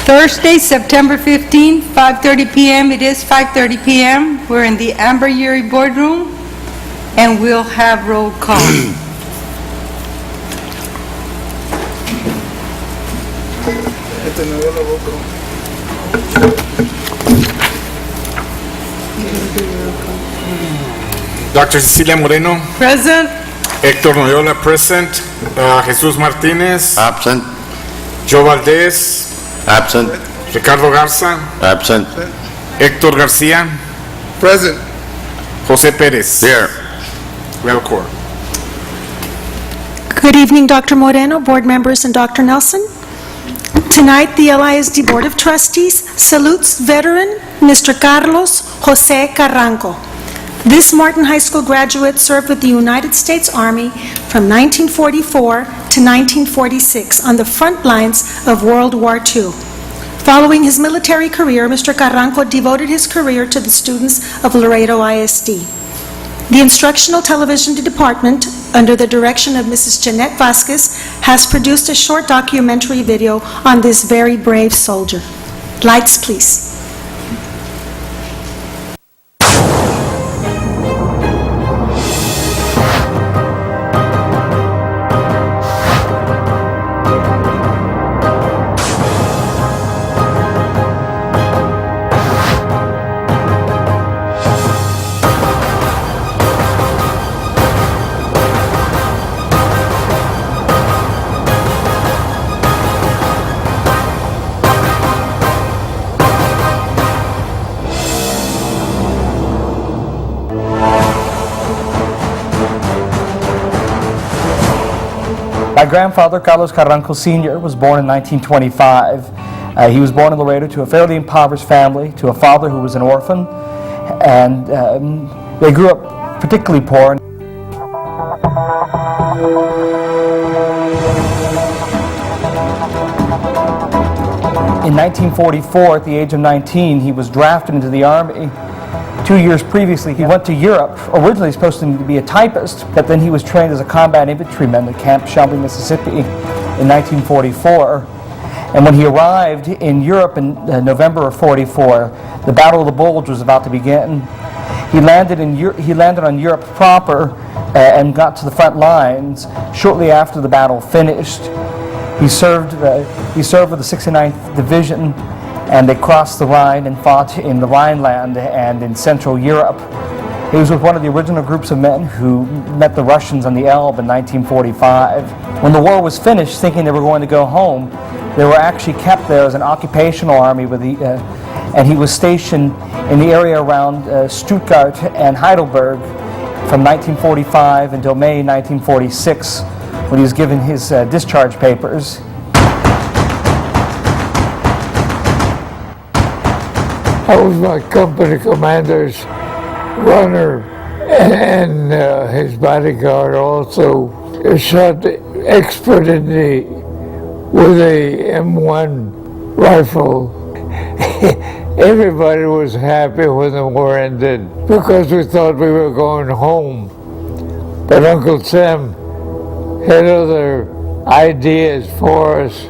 Thursday, September 15, 5:30 p.m. It is 5:30 p.m. We're in the Amber Yuri Boardroom, and we'll have roll call. Dr. Cecilia Moreno, Present. Héctor Noyola, present. Jesús Martínez, Absent. Joe Valdez, Absent. Ricardo Garza, Absent. Héctor García, Present. José Pérez. Here. We have a quorum. Good evening, Dr. Moreno, board members, and Dr. Nelson. Tonight, the LISD Board of Trustees salutes veteran Mr. Carlos Jose Carranco. This Martin High School graduate served with the United States Army from 1944 to 1946 on the front lines of World War II. Following his military career, Mr. Carranco devoted his career to the students of Laredo ISD. The Instructional Television Department, under the direction of Mrs. Jeanette Vasquez, has produced a short documentary video on this very brave soldier. Lights, please. My grandfather, Carlos Carranco Sr., was born in 1925. He was born in Laredo to a fairly impoverished family, to a father who was an orphan, and they grew up particularly poor. In 1944, at the age of 19, he was drafted into the Army. 2 years previously, he went to Europe, originally supposed to be a typist, but then he was trained as a combat infantryman at Camp Chambly, Mississippi in 1944. And when he arrived in Europe in November of 44, the Battle of the Bulge was about to begin. He landed on Europe proper and got to the front lines shortly after the battle finished. He served with the 69th Division, and they crossed the Rhine and fought in the Rhineland and in Central Europe. He was with one of the original groups of men who met the Russians on the Elbe in 1945. When the war was finished, thinking they were going to go home, they were actually kept there as an occupational army and he was stationed in the area around Stuttgart and Heidelberg from 1945 until May 1946, when he was given his discharge papers. I was my company commander's runner, and his bodyguard also shot expert with a M1 rifle. Everybody was happy when the war ended because we thought we were going home. But Uncle Sam had other ideas for us.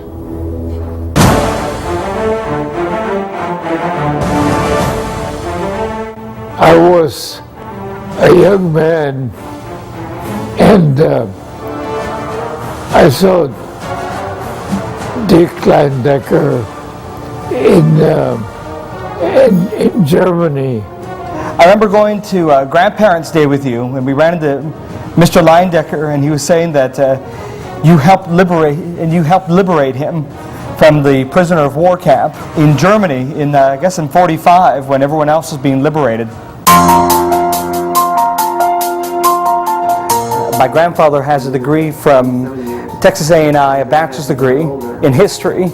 I was a young man, and I saw Dick Leindecker in Germany. I remember going to Grandparents' Day with you, and we ran into Mr. Leindecker, and he was saying that you helped liberate him from the prisoner of war camp in Germany in, I guess, in 45, when everyone else was being liberated. My grandfather has a degree from Texas A&I, a bachelor's degree in history,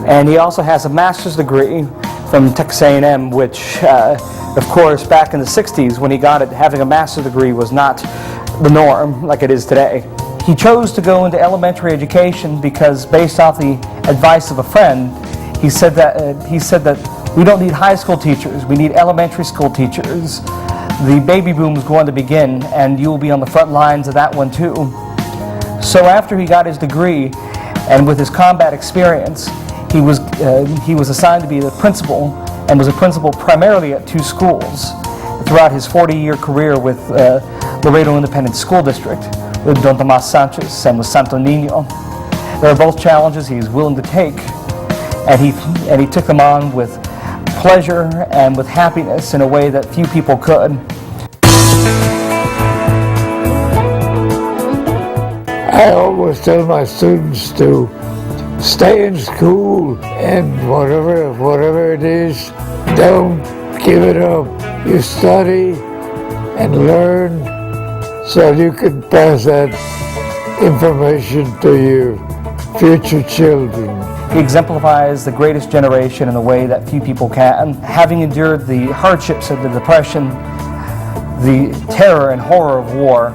and he also has a master's degree from Texas A&M, which, of course, back in the 60s when he got it, having a master's degree was not the norm like it is today. He chose to go into elementary education because, based off the advice of a friend, he said that we don't need high school teachers, we need elementary school teachers. The baby boom is going to begin, and you will be on the front lines of that one too. So after he got his degree, and with his combat experience, He was assigned to be the principal and was a principal primarily at 2 schools throughout his 40-year career with Laredo Independent School District, with Don Tomas Sanchez and with Santo Niño. There are both challenges he is willing to take, and he took them on with pleasure and with happiness in a way that few people could. I always tell my students to stay in school, and whatever it is, don't give it up. You study and learn so you can pass that information to your future children. He exemplifies the greatest generation in a way that few people can. Having endured the hardships of the Depression, the terror and horror of war,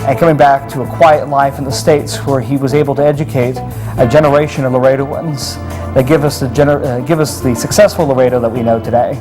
and coming back to a quiet life in the States where he was able to educate a generation of Laredoans that give us the successful Laredo that we know today.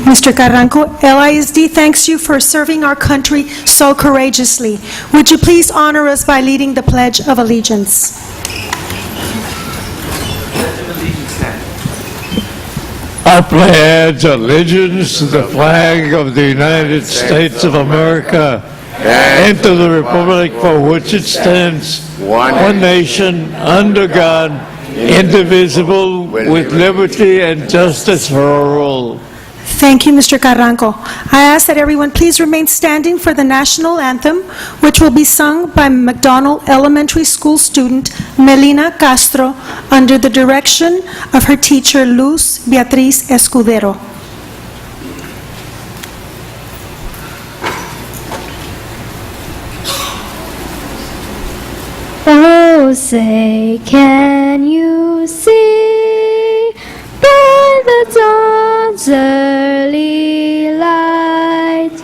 Mr. Carranco, LISD thanks you for serving our country so courageously. Would you please honor us by leading the Pledge of Allegiance? I pledge allegiance to the flag of the United States of America and to the republic for which it stands, one nation, under God, indivisible, with liberty and justice for all. Thank you, Mr. Carranco. I ask that everyone please remain standing for the national anthem, which will be sung by McDonald Elementary School student Melina Castro under the direction of her teacher Luz Beatriz Escudero. Oh, say, can you see by the dawn's early light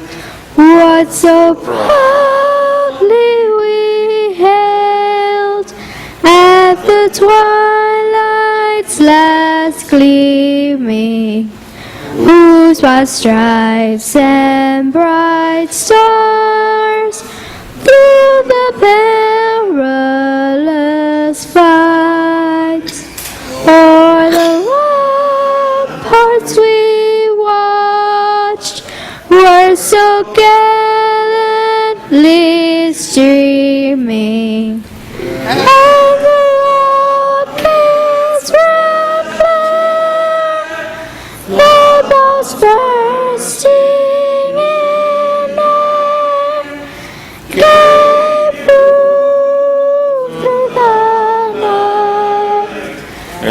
what so proudly we hailed at the twilight's last gleaming, whose broad stripes and bright stars through the perilous fight o'er the ramparts we watched were so gallantly streaming, and the rockets red flare, their bows bursting in air, gave proof through the night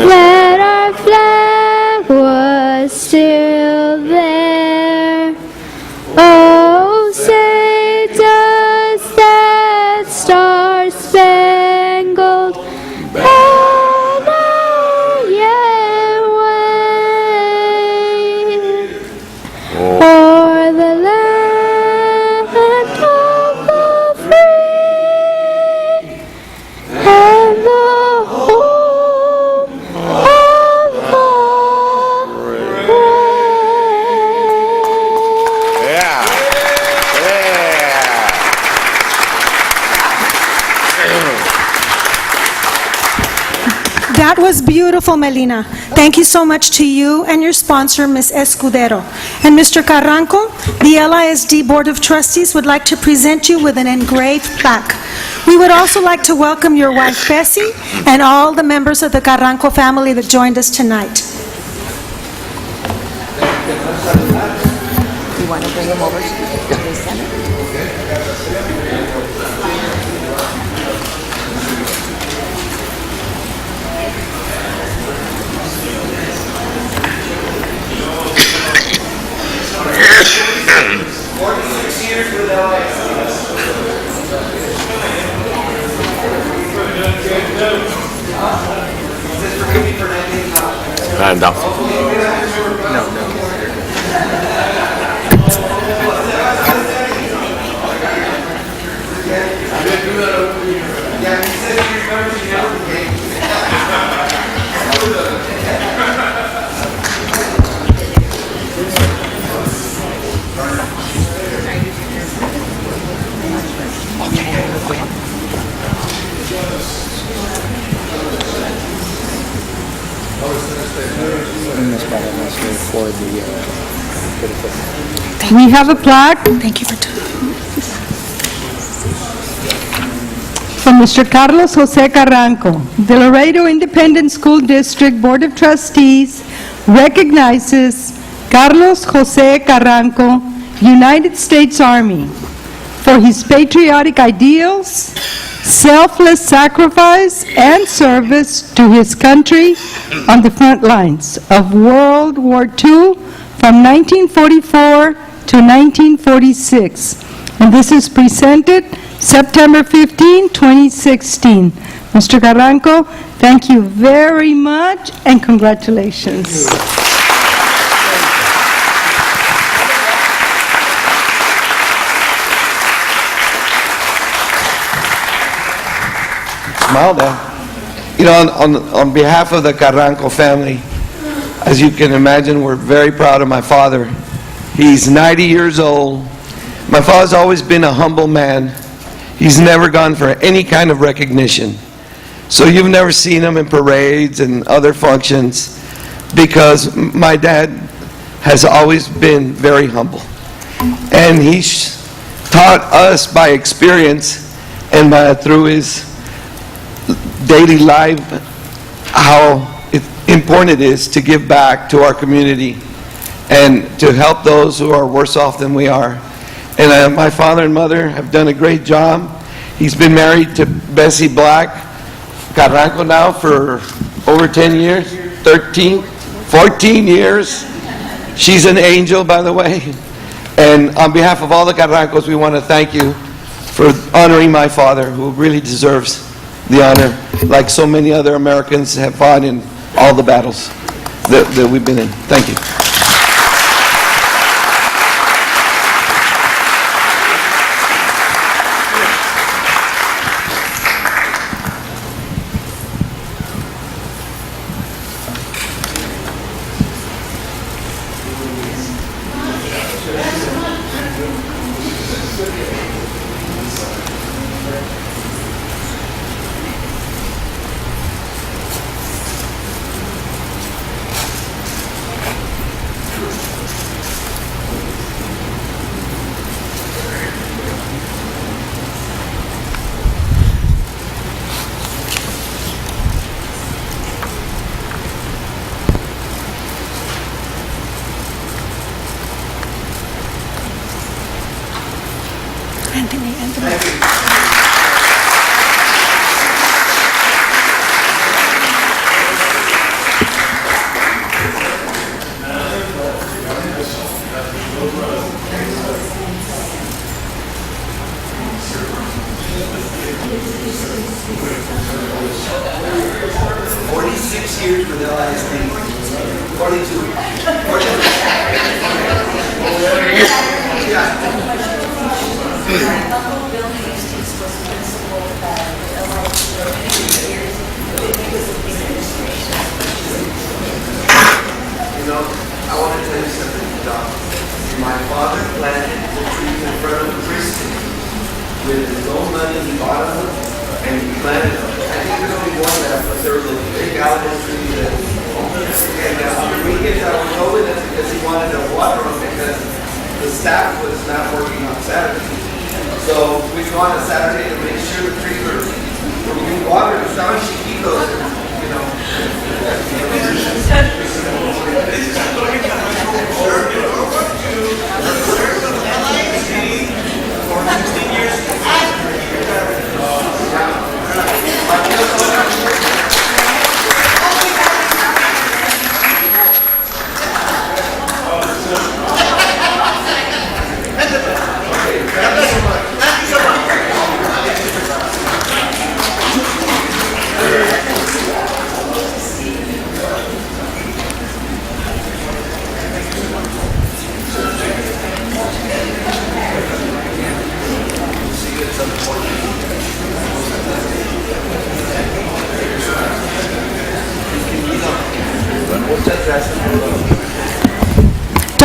that our flag was still there. Oh, say does that star-spangled banner yet wave o'er the land of the free and the home of the brave? That was beautiful, Melina. Thank you so much to you and your sponsor, Ms. Escudero. And Mr. Carranco, the LISD Board of Trustees would like to present you with an engraved plaque. We would also like to welcome your wife, Bessie, and all the members of the Carranco family that joined us tonight. You want to bring them over to the center? No. We have a plaque Thank you for doing from Mr. Carlos Jose Carranco. The Laredo Independent School District Board of Trustees recognizes Carlos Jose Carranco, United States Army, for his patriotic ideals, selfless sacrifice, and service to his country on the front lines of World War II from 1944 to 1946. And this is presented September 15, 2016. Mr. Carranco, thank you very much and congratulations. Smile down. You know, on behalf of the Carranco family, as you can imagine, we're very proud of my father. He's 90 years old. My father's always been a humble man. He's never gone for any kind of recognition. So you've never seen him in parades and other functions because my dad has always been very humble. And he's taught us by experience and through his daily life how important it is to give back to our community and to help those who are worse off than we are. And my father and mother have done a great job. He's been married to Bessie Black Carranco now for over 10 years, 13, 14 years. She's an angel, by the way. And on behalf of all the Carrancos, we want to thank you for honoring my father, who really deserves the honor, like so many other Americans have fought in all the battles that we've been in. Thank you.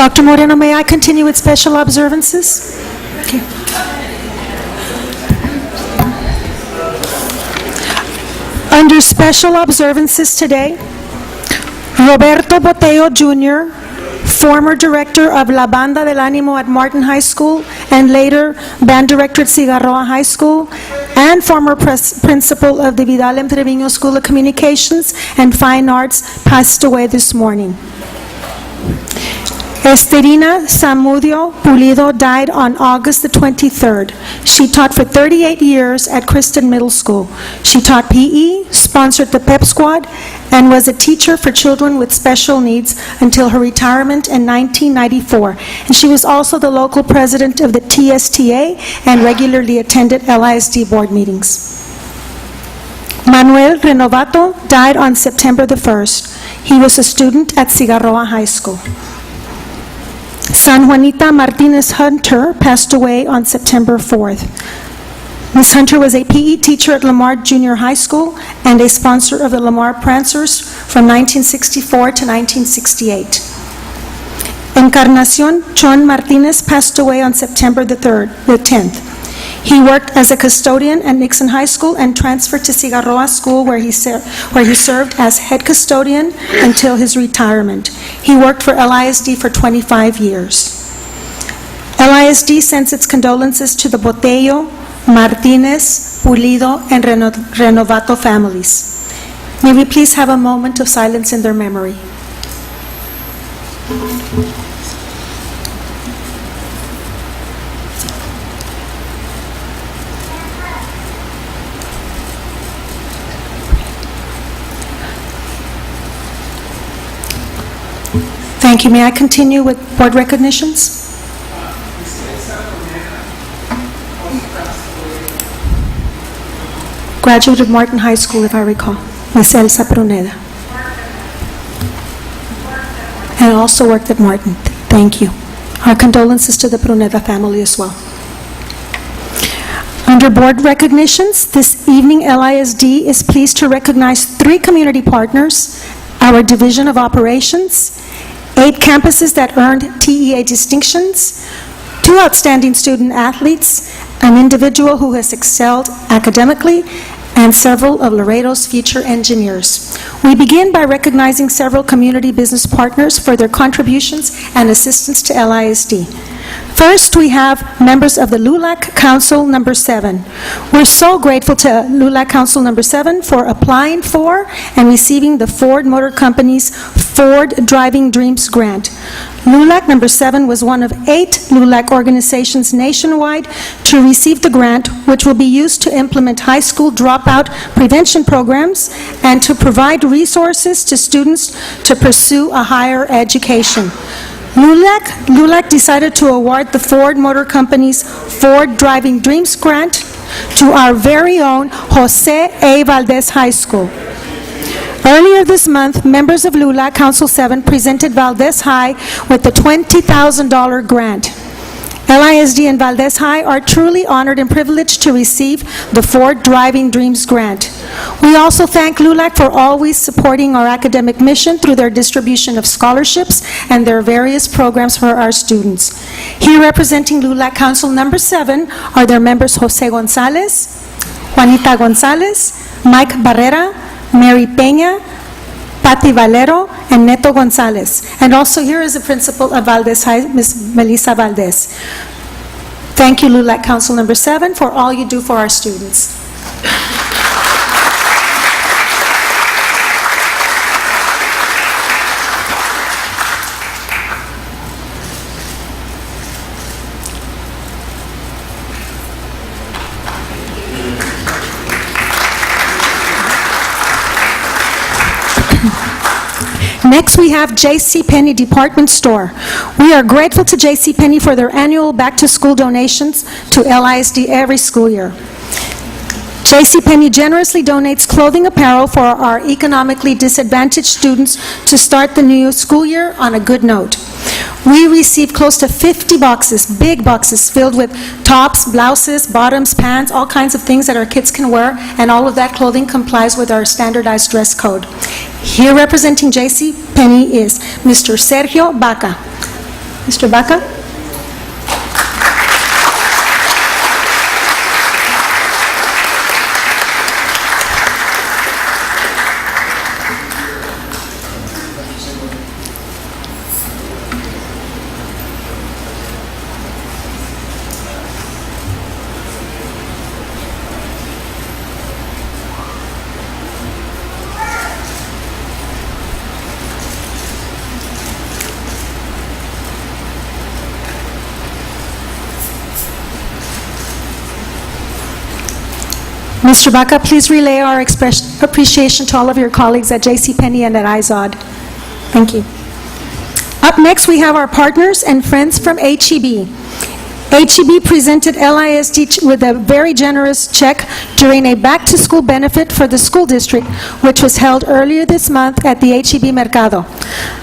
Dr. Moreno, may I continue with special observances? Okay. Under special observances today, Roberto Botello Jr., former director of La Banda del Ánimo at Martin High School and later band director at Cigarroa High School, and former principal of the Vidal M. Trevino School of Communications and Fine Arts, passed away this morning. Esterina Zamudio Pulido died on August the 23rd. She taught for 38 years at Kristen Middle School. She taught PE, sponsored the PEP Squad, and was a teacher for children with special needs until her retirement in 1994. And she was also the local president of the TSTA and regularly attended LISD board meetings. Manuel Renovato died on September the 1st. He was a student at Cigarroa High School. San Juanita Martinez Hunter passed away on September 4th. Ms. Hunter was a PE teacher at Lamar Junior High School and a sponsor of the Lamar Prancers from 1964 to 1968. Encarnacion Chon Martinez passed away on September the 10th. He worked as a custodian at Nixon High School and transferred to Cigarroa School where he served as head custodian until his retirement. He worked for LISD for 25 years. LISD sends its condolences to the Botello, Martinez, Pulido, and Renovato families. May we please have a moment of silence in their memory. Thank you. May I continue with board recognitions? Graduate of Martin High School, if I recall, Ms. Elsa Pruneda. And also worked at Martin. Thank you. Our condolences to the Pruneda family as well. Under board recognitions, this evening LISD is pleased to recognize 3 community partners, our Division of Operations, 8 campuses that earned TEA distinctions, 2 outstanding student athletes, an individual who has excelled academically, and several of Laredo's future engineers. We begin by recognizing several community business partners for their contributions and assistance to LISD. First, we have members of the LULAC Council Number 7. We're so grateful to LULAC Council Number 7 for applying for and receiving the Ford Motor Company's Ford Driving Dreams Grant. LULAC Number 7 was one of 8 LULAC organizations nationwide to receive the grant, which will be used to implement high school dropout prevention programs and to provide resources to students to pursue a higher education. LULAC decided to award the Ford Motor Company's Ford Driving Dreams Grant to our very own Jose A. Valdez High School. Earlier this month, members of LULAC Council 7 presented Valdez High with the $20,000 grant. LISD and Valdez High are truly honored and privileged to receive the Ford Driving Dreams Grant. We also thank LULAC for always supporting our academic mission through their distribution of scholarships and their various programs for our students. Here representing LULAC Council Number 7 are their members Jose Gonzalez, Juanita Gonzalez, Mike Barrera, Mary Peña, Patti Valero, and Neto Gonzalez. And also here is the principal of Valdez High, Ms. Melissa Valdez. Thank you, LULAC Council Number 7, for all you do for our students. Next, we have JCPenney Department Store. We are grateful to JCPenney for their annual back-to-school donations to LISD every school year. JCPenney generously donates clothing apparel for our economically disadvantaged students to start the new school year on a good note. We receive close to 50 boxes, big boxes, filled with tops, blouses, bottoms, pants, all kinds of things that our kids can wear, and all of that clothing complies with our standardized dress code. Here representing JCPenney is Mr. Sergio Baca. Mr. Baca? Mr. Baca, please relay our appreciation to all of your colleagues at JCPenney and at IZOD. Thank you. Up next, we have our partners and friends from HEB. HEB presented LISD with a very generous check during a back-to-school benefit for the school district, which was held earlier this month at the HEB Mercado.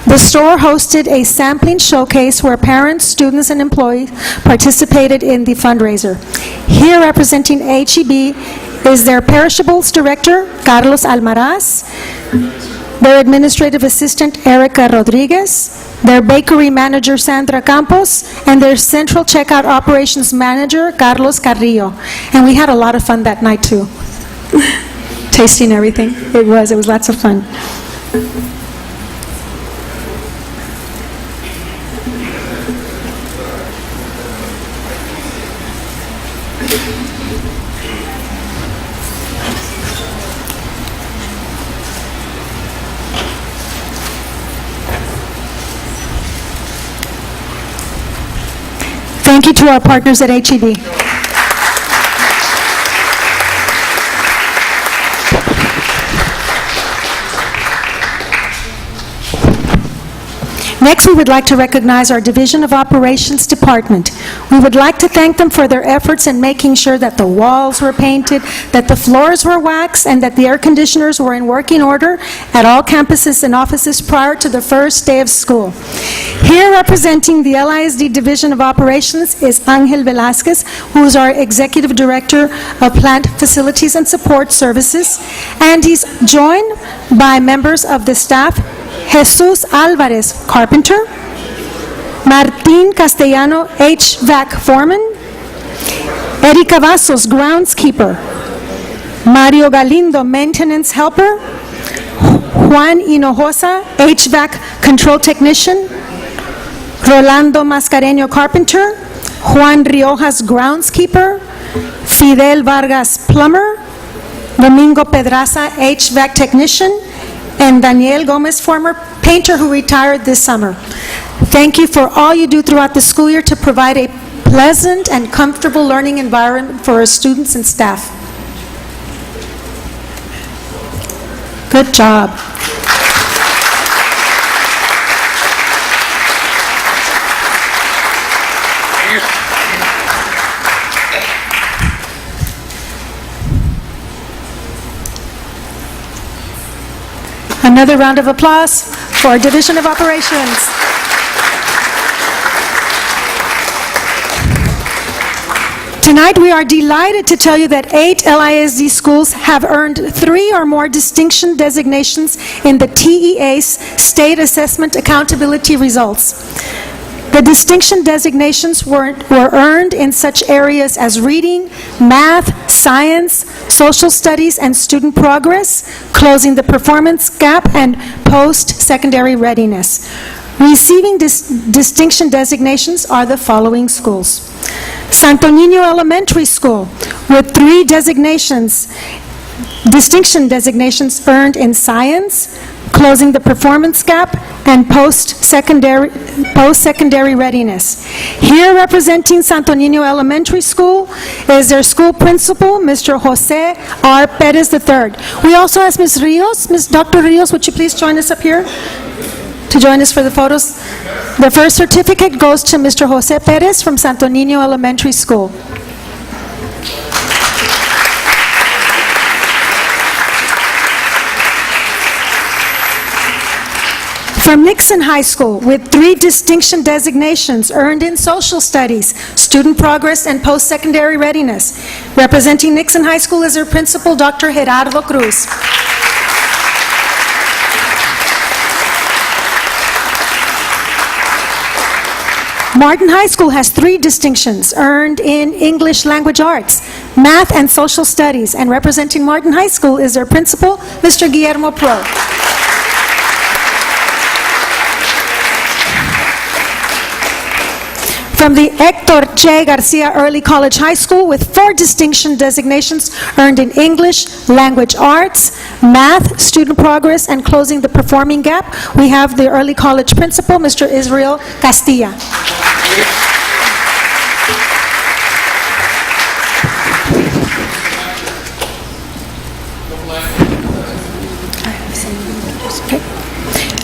The store hosted a sampling showcase where parents, students, and employees participated in the fundraiser. Here representing HEB is their perishables director, Carlos Almaraz, their administrative assistant, Erica Rodriguez, their bakery manager, Sandra Campos, and their central checkout operations manager, Carlos Carrillo. And we had a lot of fun that night, too. Tasting everything. It was lots of fun. Thank you to our partners at HEB. Next, we would like to recognize our Division of Operations Department. We would like to thank them for their efforts in making sure that the walls were painted, that the floors were waxed, and that the air conditioners were in working order at all campuses and offices prior to the first day of school. Here representing the LISD Division of Operations is Angel Velasquez, who is our Executive Director of Plant Facilities and Support Services, and he's joined by members of the staff, Jesus Alvarez, Carpenter, Martín Castellano, HVAC Foreman, Erika Vasos, Groundskeeper, Mario Galindo, Maintenance Helper, Juan Hinojosa, HVAC Control Technician, Rolando Mascareño, Carpenter, Juan Riojas, Groundskeeper, Fidel Vargas, Plumber, Domingo Pedraza, HVAC Technician, and Daniel Gomez, former painter who retired this summer. Thank you for all you do throughout the school year to provide a pleasant and comfortable learning environment for our students and staff. Good job. Another round of applause for our Division of Operations. Tonight, we are delighted to tell you that 8 LISD schools have earned 3 or more distinction designations in the TEA's State Assessment Accountability Results. The distinction designations were earned in such areas as reading, math, science, social studies, and student progress, closing the performance gap, and post-secondary readiness. Receiving distinction designations are the following schools. Santo Niño Elementary School with 3 distinction designations earned in science, closing the performance gap, and post-secondary readiness. Here representing Santo Niño Elementary School is their school principal, Mr. Jose R. Perez III. We also ask Ms. Rios. Dr. Rios, would you please join us up here to join us for the photos? The first certificate goes to Mr. Jose Perez from Santo Niño Elementary School. From Nixon High School, with 3 distinction designations earned in social studies, student progress, and post-secondary readiness. Representing Nixon High School is their principal, Dr. Gerardo Cruz. Martin High School has 3 distinctions earned in English Language Arts, Math, and Social Studies, and representing Martin High School is their principal, Mr. Guillermo Pro. From the Hector Che Garcia Early College High School with 4 distinction designations earned in English, Language Arts, Math, Student Progress, and Closing the Performing Gap, we have the Early College Principal, Mr. Israel Castilla.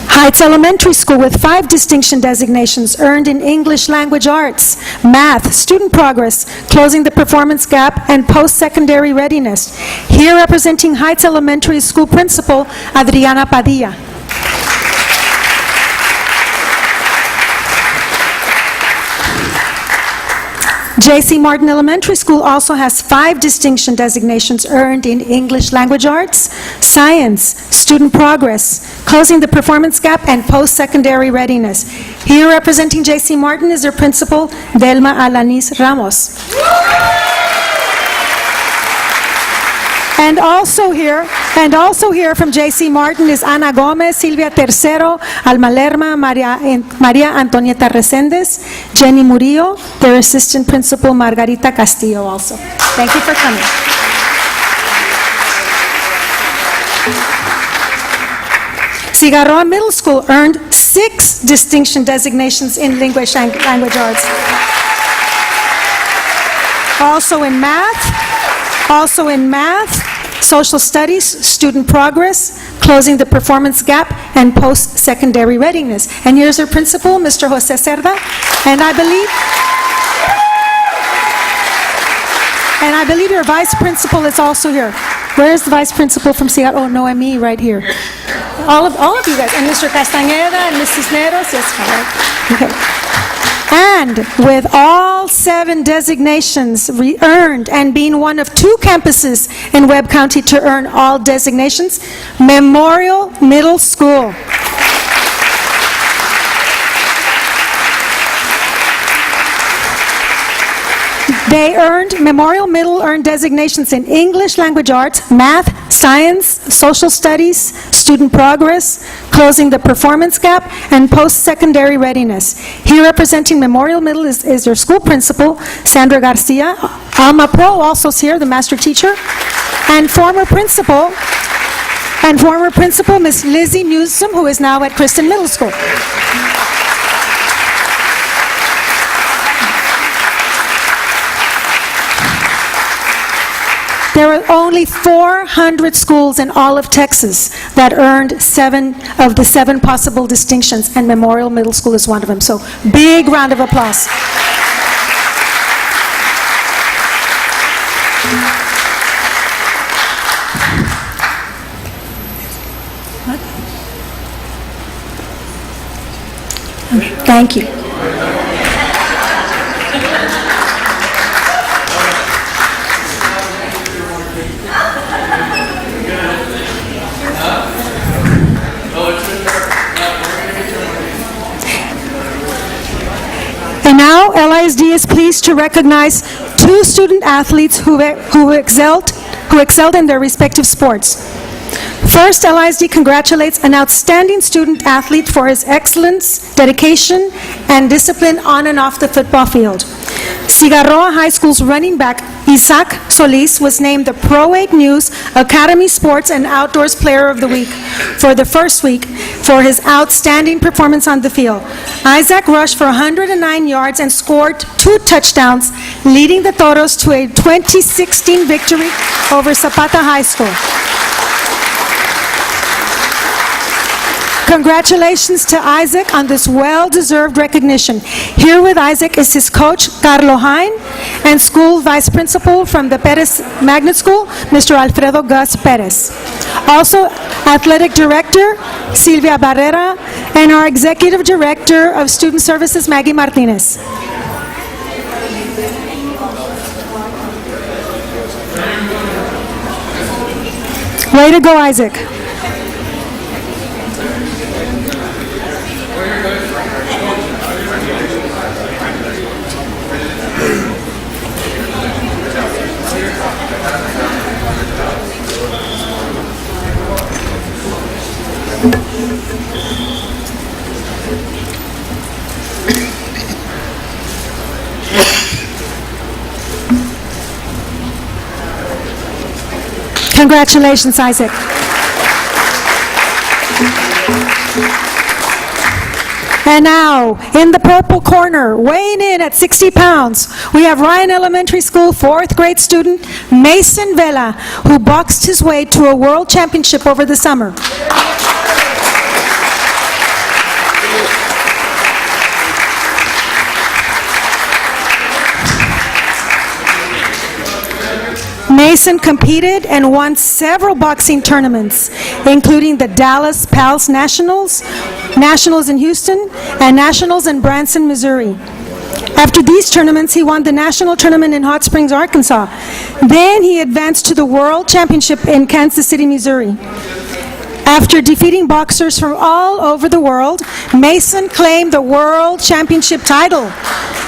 Heights Elementary School with 5 distinction designations earned in English Language Arts, Math, Student Progress, Closing the Performance Gap, and Post-Secondary Readiness. Here representing Heights Elementary School Principal, Adriana Padilla. J.C. Martin Elementary School also has 5 distinction designations earned in English Language Arts, Science, Student Progress, Closing the Performance Gap, and Post-Secondary Readiness. Here representing J.C. Martin is their principal, Delma Alanis Ramos. And also here from J.C. Martin is Ana Gomez, Silvia Tercero, Alma Lerma, Maria Antonieta Reséndez, Jenny Murillo, their assistant principal, Margarita Castillo also. Thank you for coming. Cigarroa Middle School earned 6 distinction designations in English Language Arts. Also in math, Social Studies, Student Progress, Closing the Performance Gap, and Post-Secondary Readiness. And here's our principal, Mr. Jose Cerda, and I believe your vice principal is also here. Where's the vice principal from Seattle? Oh, Noemi, right here. All of you guys, and Mr. Castañeda and Mrs. Neros, yes, okay. And with all 7 designations earned and being one of 2 campuses in Webb County to earn all designations, Memorial Middle School. Memorial Middle earned designations in English Language Arts, Math, Science, Social Studies, Student Progress, Closing the Performance Gap, and Post-Secondary Readiness. Here representing Memorial Middle is their school principal, Sandra Garcia. Alma Pro also is here, the master teacher, and former principal, Miss Lizzie Newsom, who is now at Kristen Middle School. There are only 400 schools in all of Texas that earned 7 of the 7 possible distinctions, and Memorial Middle School is one of them. So, big round of applause. Thank you. And now, LISD is pleased to recognize 2 student athletes who excelled in their respective sports. First, LISD congratulates an outstanding student athlete for his excellence, dedication, and discipline on and off the football field. Cigarroa High School's running back, Isaac Solis, was named the Pro 8 News Academy Sports and Outdoors Player of the Week for the first week for his outstanding performance on the field. Isaac rushed for 109 yards and scored 2 touchdowns, leading the Toros to a 2016 victory over Zapata High School. Congratulations to Isaac on this well-deserved recognition. Here with Isaac is his coach, Carlo Hein, and school vice principal from the Perez Magnet School, Mr. Alfredo Gus Perez. Also, athletic director, Silvia Barrera, and our executive director of student services, Maggie Martinez. Way to go, Isaac. Congratulations, Isaac. And now, in the purple corner, weighing in at 60 pounds, we have Ryan Elementary School 4th grade student Mason Vela, who boxed his way to a world championship over the summer. Mason competed and won several boxing tournaments, including the Dallas Pals Nationals, Nationals in Houston, and Nationals in Branson, Missouri. After these tournaments, he won the national tournament in Hot Springs, Arkansas. Then he advanced to the World Championship in Kansas City, Missouri. After defeating boxers from all over the world, Mason claimed the World Championship title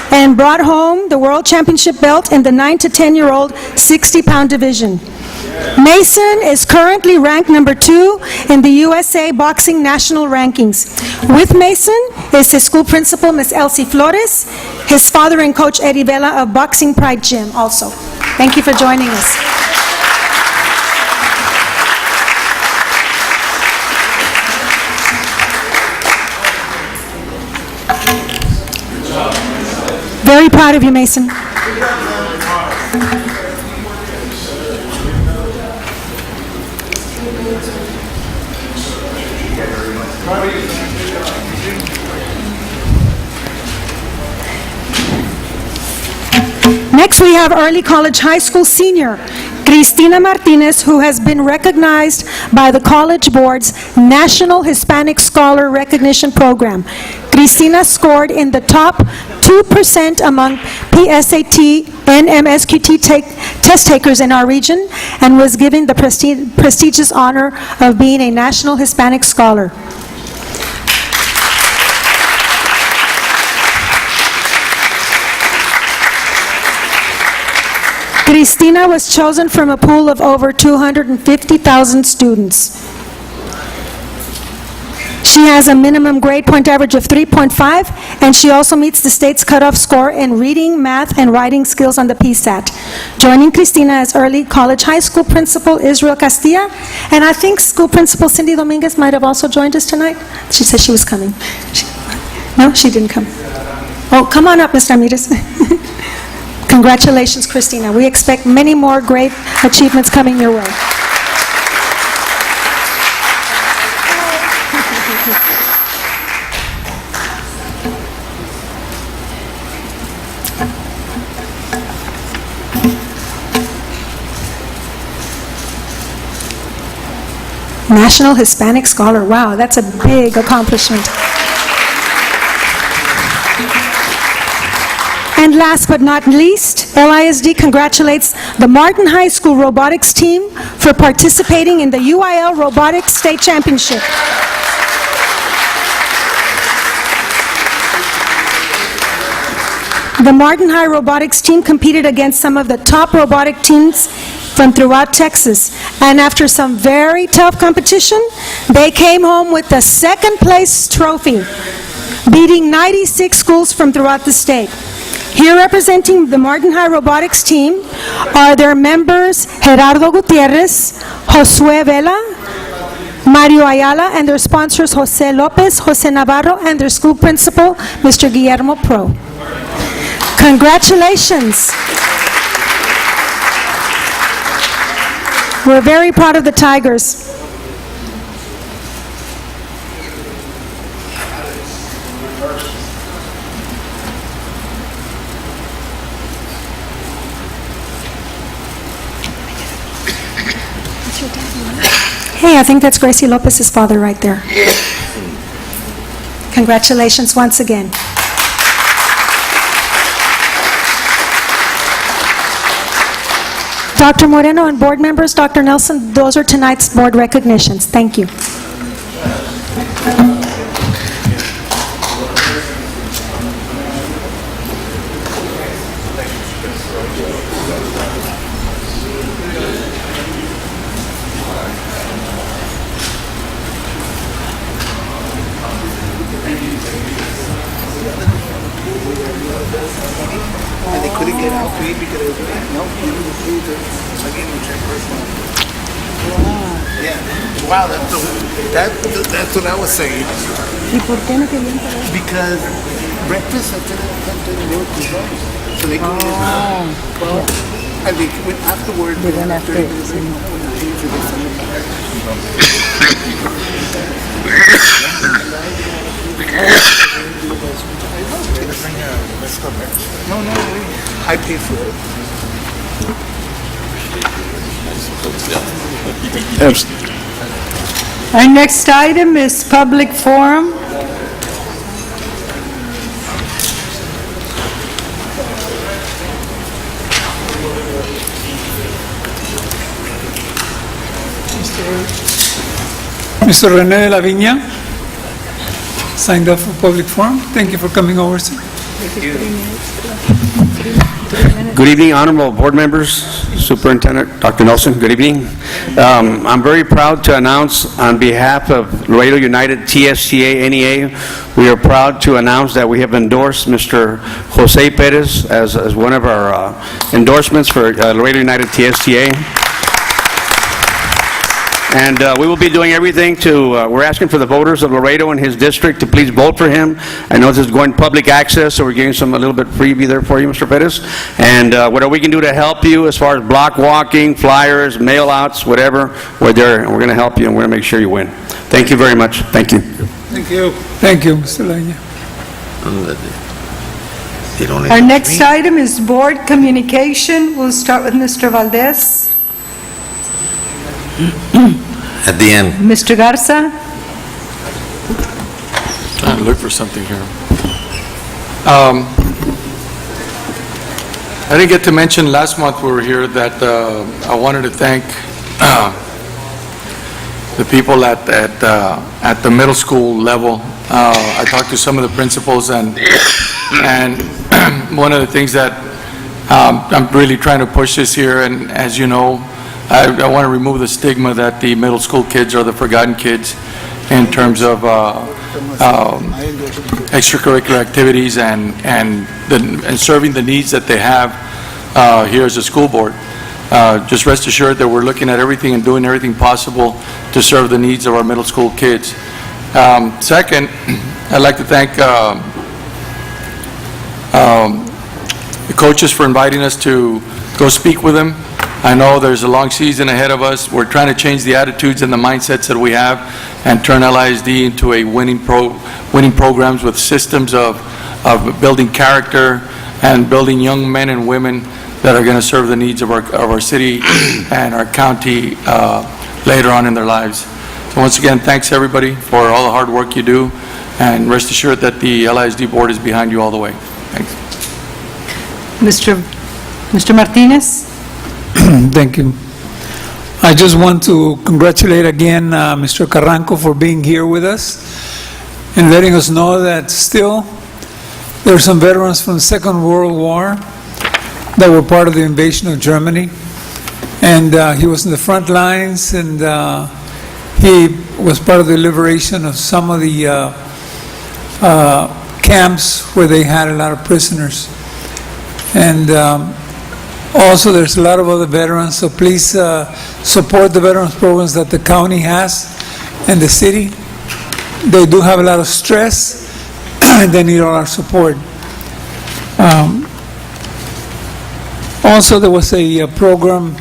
and brought home the World Championship belt in the 9 to 10-year-old 60-pound division. Mason is currently ranked number 2 in the USA Boxing National Rankings. With Mason is his school principal, Ms. Elsie Flores, his father and coach, Eddie Vela of Boxing Pride Gym also. Thank you for joining us. Very proud of you, Mason. Next, we have Early College High School senior Cristina Martinez, who has been recognized by the College Board's National Hispanic Scholar Recognition Program. Cristina scored in the top 2% among PSAT and MSQT test takers in our region and was given the prestigious honor of being a National Hispanic Scholar. Cristina was chosen from a pool of over 250,000 students. She has a minimum grade point average of 3.5, and she also meets the state's cutoff score in reading, math, and writing skills on the PSAT. Joining Cristina is Early College High School Principal Israel Castilla, and I think School Principal Cindy Dominguez might have also joined us tonight. She said she was coming. No, she didn't come. Oh, come on up, Ms. Ramirez. Congratulations, Christina. We expect many more great achievements coming your way. National Hispanic Scholar. Wow, that's a big accomplishment. And last but not least, LISD congratulates the Martin High School robotics team for participating in the UIL Robotics State Championship. The Martin High robotics team competed against some of the top robotic teams from throughout Texas. And after some very tough competition, they came home with the second place trophy, beating 96 schools from throughout the state. Here representing the Martin High robotics team are their members Gerardo Gutierrez, Josue Vela, Mario Ayala, and their sponsors Jose Lopez, Jose Navarro, and their school principal, Mr. Guillermo Pro. Congratulations. We're very proud of the Tigers. Hey, I think that's Gracie Lopez's father right there. Congratulations once again. Dr. Moreno and board members, Dr. Nelson, those are tonight's board recognitions. Thank you. And they couldn't get out. We because no, we didn't receive it. Again, we checked first one. Wow, that's what I was saying. ¿Y por qué no querían pagar? Because breakfast at 10 they were closed. So they couldn't and they went afterwards. They went after it, sí. No, I paid for it. Our next item is public forum. Mr. René de la Viña signed up for public forum. Thank you for coming over, sir. Good evening, honorable board members, Superintendent Dr. Nelson, good evening. I'm very proud to announce on behalf of Laredo United TSTA NEA, we are proud to announce that we have endorsed Mr. Jose Perez as one of our endorsements for Laredo United TSTA. And we will be doing everything to, we're asking for the voters of Laredo and his district to please vote for him. I know this is going public access, so we're giving some a little bit freebie there for you, Mr. Perez. And whatever we can do to help you as far as block walking, flyers, mail outs, whatever, we're there and we're going to help you and we're going to make sure you win. Thank you very much. Thank you. Thank you. Thank you, Mr. Leña. Our next item is board communication. We'll start with Mr. Valdez. At the end. Mr. Garza. Trying to look for something here. I didn't get to mention last month we were here that I wanted to thank the people at the middle school level. I talked to some of the principals and one of the things that I'm really trying to push this here, and as you know, I want to remove the stigma that the middle school kids are the forgotten kids in terms of extracurricular activities and serving the needs that they have here as a school board. Just rest assured that we're looking at everything and doing everything possible to serve the needs of our middle school kids. Second, I'd like to thank the coaches for inviting us to go speak with them. I know there's a long season ahead of us. We're trying to change the attitudes and the mindsets that we have and turn LISD into a winning programs with systems of building character and building young men and women that are going to serve the needs of our city and our county later on in their lives. So once again, thanks everybody for all the hard work you do, and rest assured that the LISD board is behind you all the way. Thanks. Mr. Martinez. Thank you. I just want to congratulate again Mr. Carranco for being here with us and letting us know that still there are some veterans from the Second World War that were part of the invasion of Germany, and he was in the front lines, and he was part of the liberation of some of the camps where they had a lot of prisoners. And also, there's a lot of other veterans, so please support the veterans programs that the county has and the city. They do have a lot of stress, and they need all our support. Also, there was a program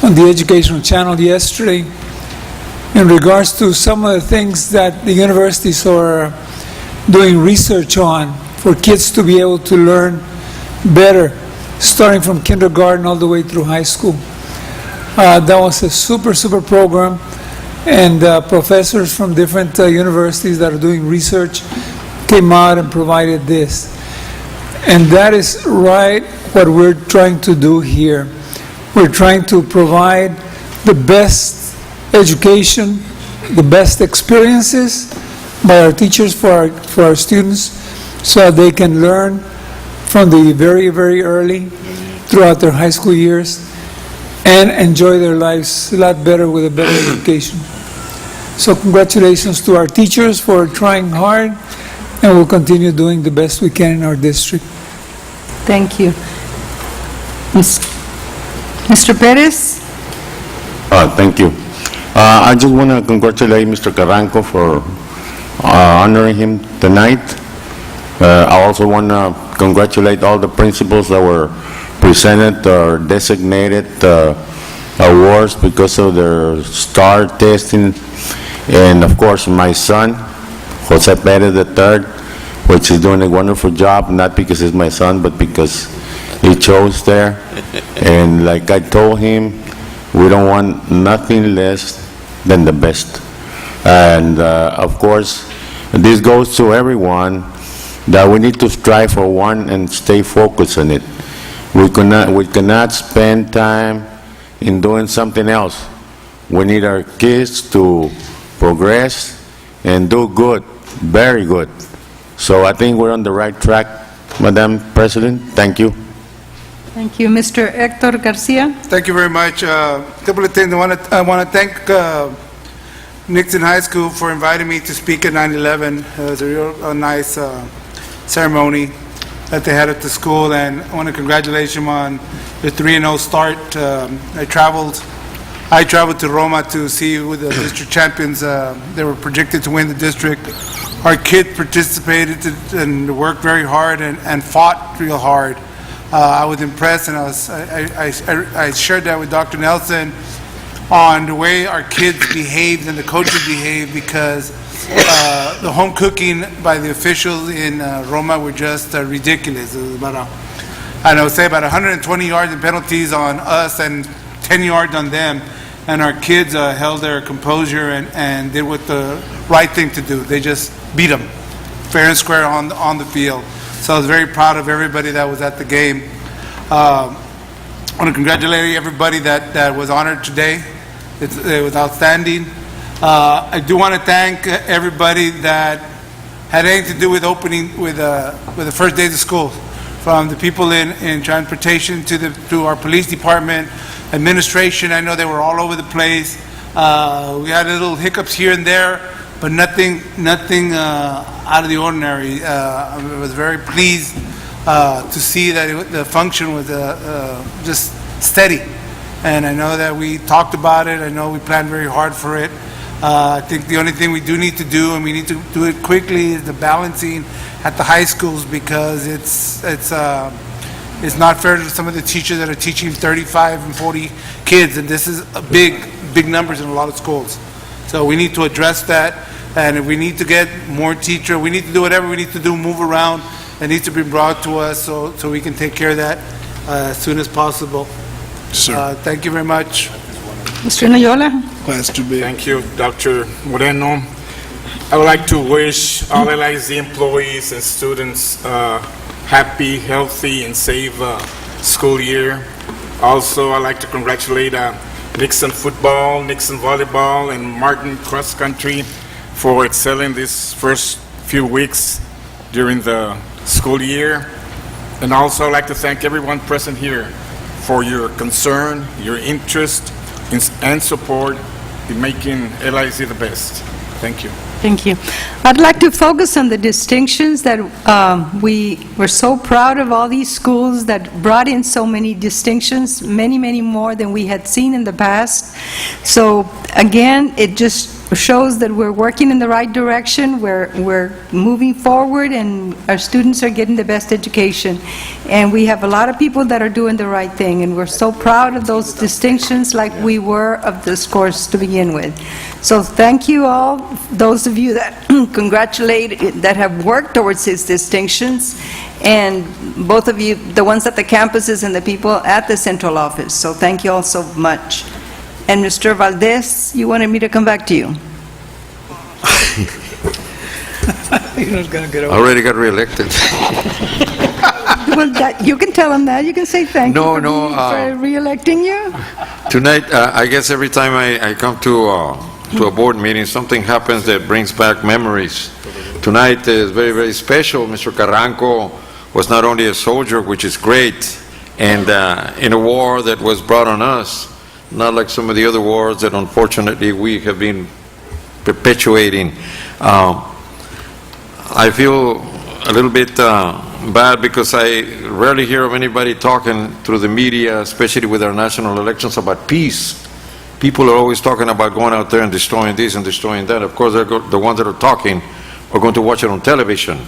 on the Educational Channel yesterday in regards to some of the things that the universities are doing research on for kids to be able to learn better, starting from kindergarten all the way through high school. That was a super program, and professors from different universities that are doing research came out and provided this. And that is right what we're trying to do here. We're trying to provide the best education, the best experiences by our teachers for our students, so that they can learn from the very early throughout their high school years and enjoy their lives a lot better with a better education. So congratulations to our teachers for trying hard, and we'll continue doing the best we can in our district. Thank you. Mr. Perez. Thank you. I just want to congratulate Mr. Carranco for honoring him tonight. I also want to congratulate all the principals that were presented or designated awards because of their STAR testing. And of course, my son, Jose Perez III, which is doing a wonderful job, not because he's my son, but because he chose there. And like I told him, we don't want nothing less than the best. And of course, this goes to everyone, that we need to strive for one and stay focused on it. We cannot spend time in doing something else. We need our kids to progress and do good, very good. So I think we're on the right track, Madam President. Thank you. Thank you. Mr. Hector Garcia? Thank you very much. A couple of things. I want to thank Nixon High School for inviting me to speak at 9/11. It was a real nice ceremony that they had at the school, and I want to congratulate them on the 3-0 start. I traveled to Roma to see who the district champions. They were projected to win the district. Our kids participated and worked very hard and fought real hard. I was impressed, and I shared that with Dr. Nelson on the way our kids behaved and the coaches behaved, because the home cooking by the officials in Roma were just ridiculous. It was about, about 120 yards and penalties on us and 10 yards on them, and our kids held their composure and did what the right thing to do. They just beat them fair and square on the field. So I was very proud of everybody that was at the game. I want to congratulate everybody that was honored today. It was outstanding. I do want to thank everybody that had anything to do with opening, with the first days of school, from the people in transportation to our police department, administration. I know they were all over the place. We had little hiccups here and there, but nothing out of the ordinary. I was very pleased to see that the function was just steady. And I know that we talked about it. I know we planned very hard for it. I think the only thing we do need to do, and we need to do it quickly, is the balancing at the high schools, because it's not fair to some of the teachers that are teaching 35 and 40 kids, and this is a big numbers in a lot of schools. So we need to address that, and if we need to get more teachers, we need to do whatever we need to do, move around. That needs to be brought to us so we can take care of that as soon as possible. Sir. Thank you very much. Mr. Noyola? Thank you, Dr. Moreno. I would like to wish all LIZ employees and students happy, healthy, and safe school year. Also, I'd like to congratulate Nixon football, Nixon volleyball, and Martin cross country for excelling these first few weeks during the school year. And also, I'd like to thank everyone present here for your concern, your interest, and support in making LIZ the best. Thank you. Thank you. I'd like to focus on the distinctions that we were so proud of, all these schools that brought in so many distinctions, many more than we had seen in the past. So again, it just shows that we're working in the right direction, we're moving forward, and our students are getting the best education. And we have a lot of people that are doing the right thing, and we're so proud of those distinctions, like we were of the scores to begin with. So thank you all, those of you that congratulate, that have worked towards these distinctions, and both of you, the ones at the campuses and the people at the central office. So thank you all so much. And Mr. Valdez, you wanted me to come back to you. Already got reelected. Well, you can tell him that. You can say thank you for re-electing you. Tonight, I guess every time I come to a board meeting, something happens that brings back memories. Tonight is very, very special. Mr. Carranco was not only a soldier, which is great, and in a war that was brought on us, not like some of the other wars that unfortunately we have been perpetuating. I feel a little bit bad because I rarely hear of anybody talking through the media, especially with our national elections, about peace. people are always talking about going out there and destroying this and destroying that. Of course, the ones that are talking are going to watch it on television.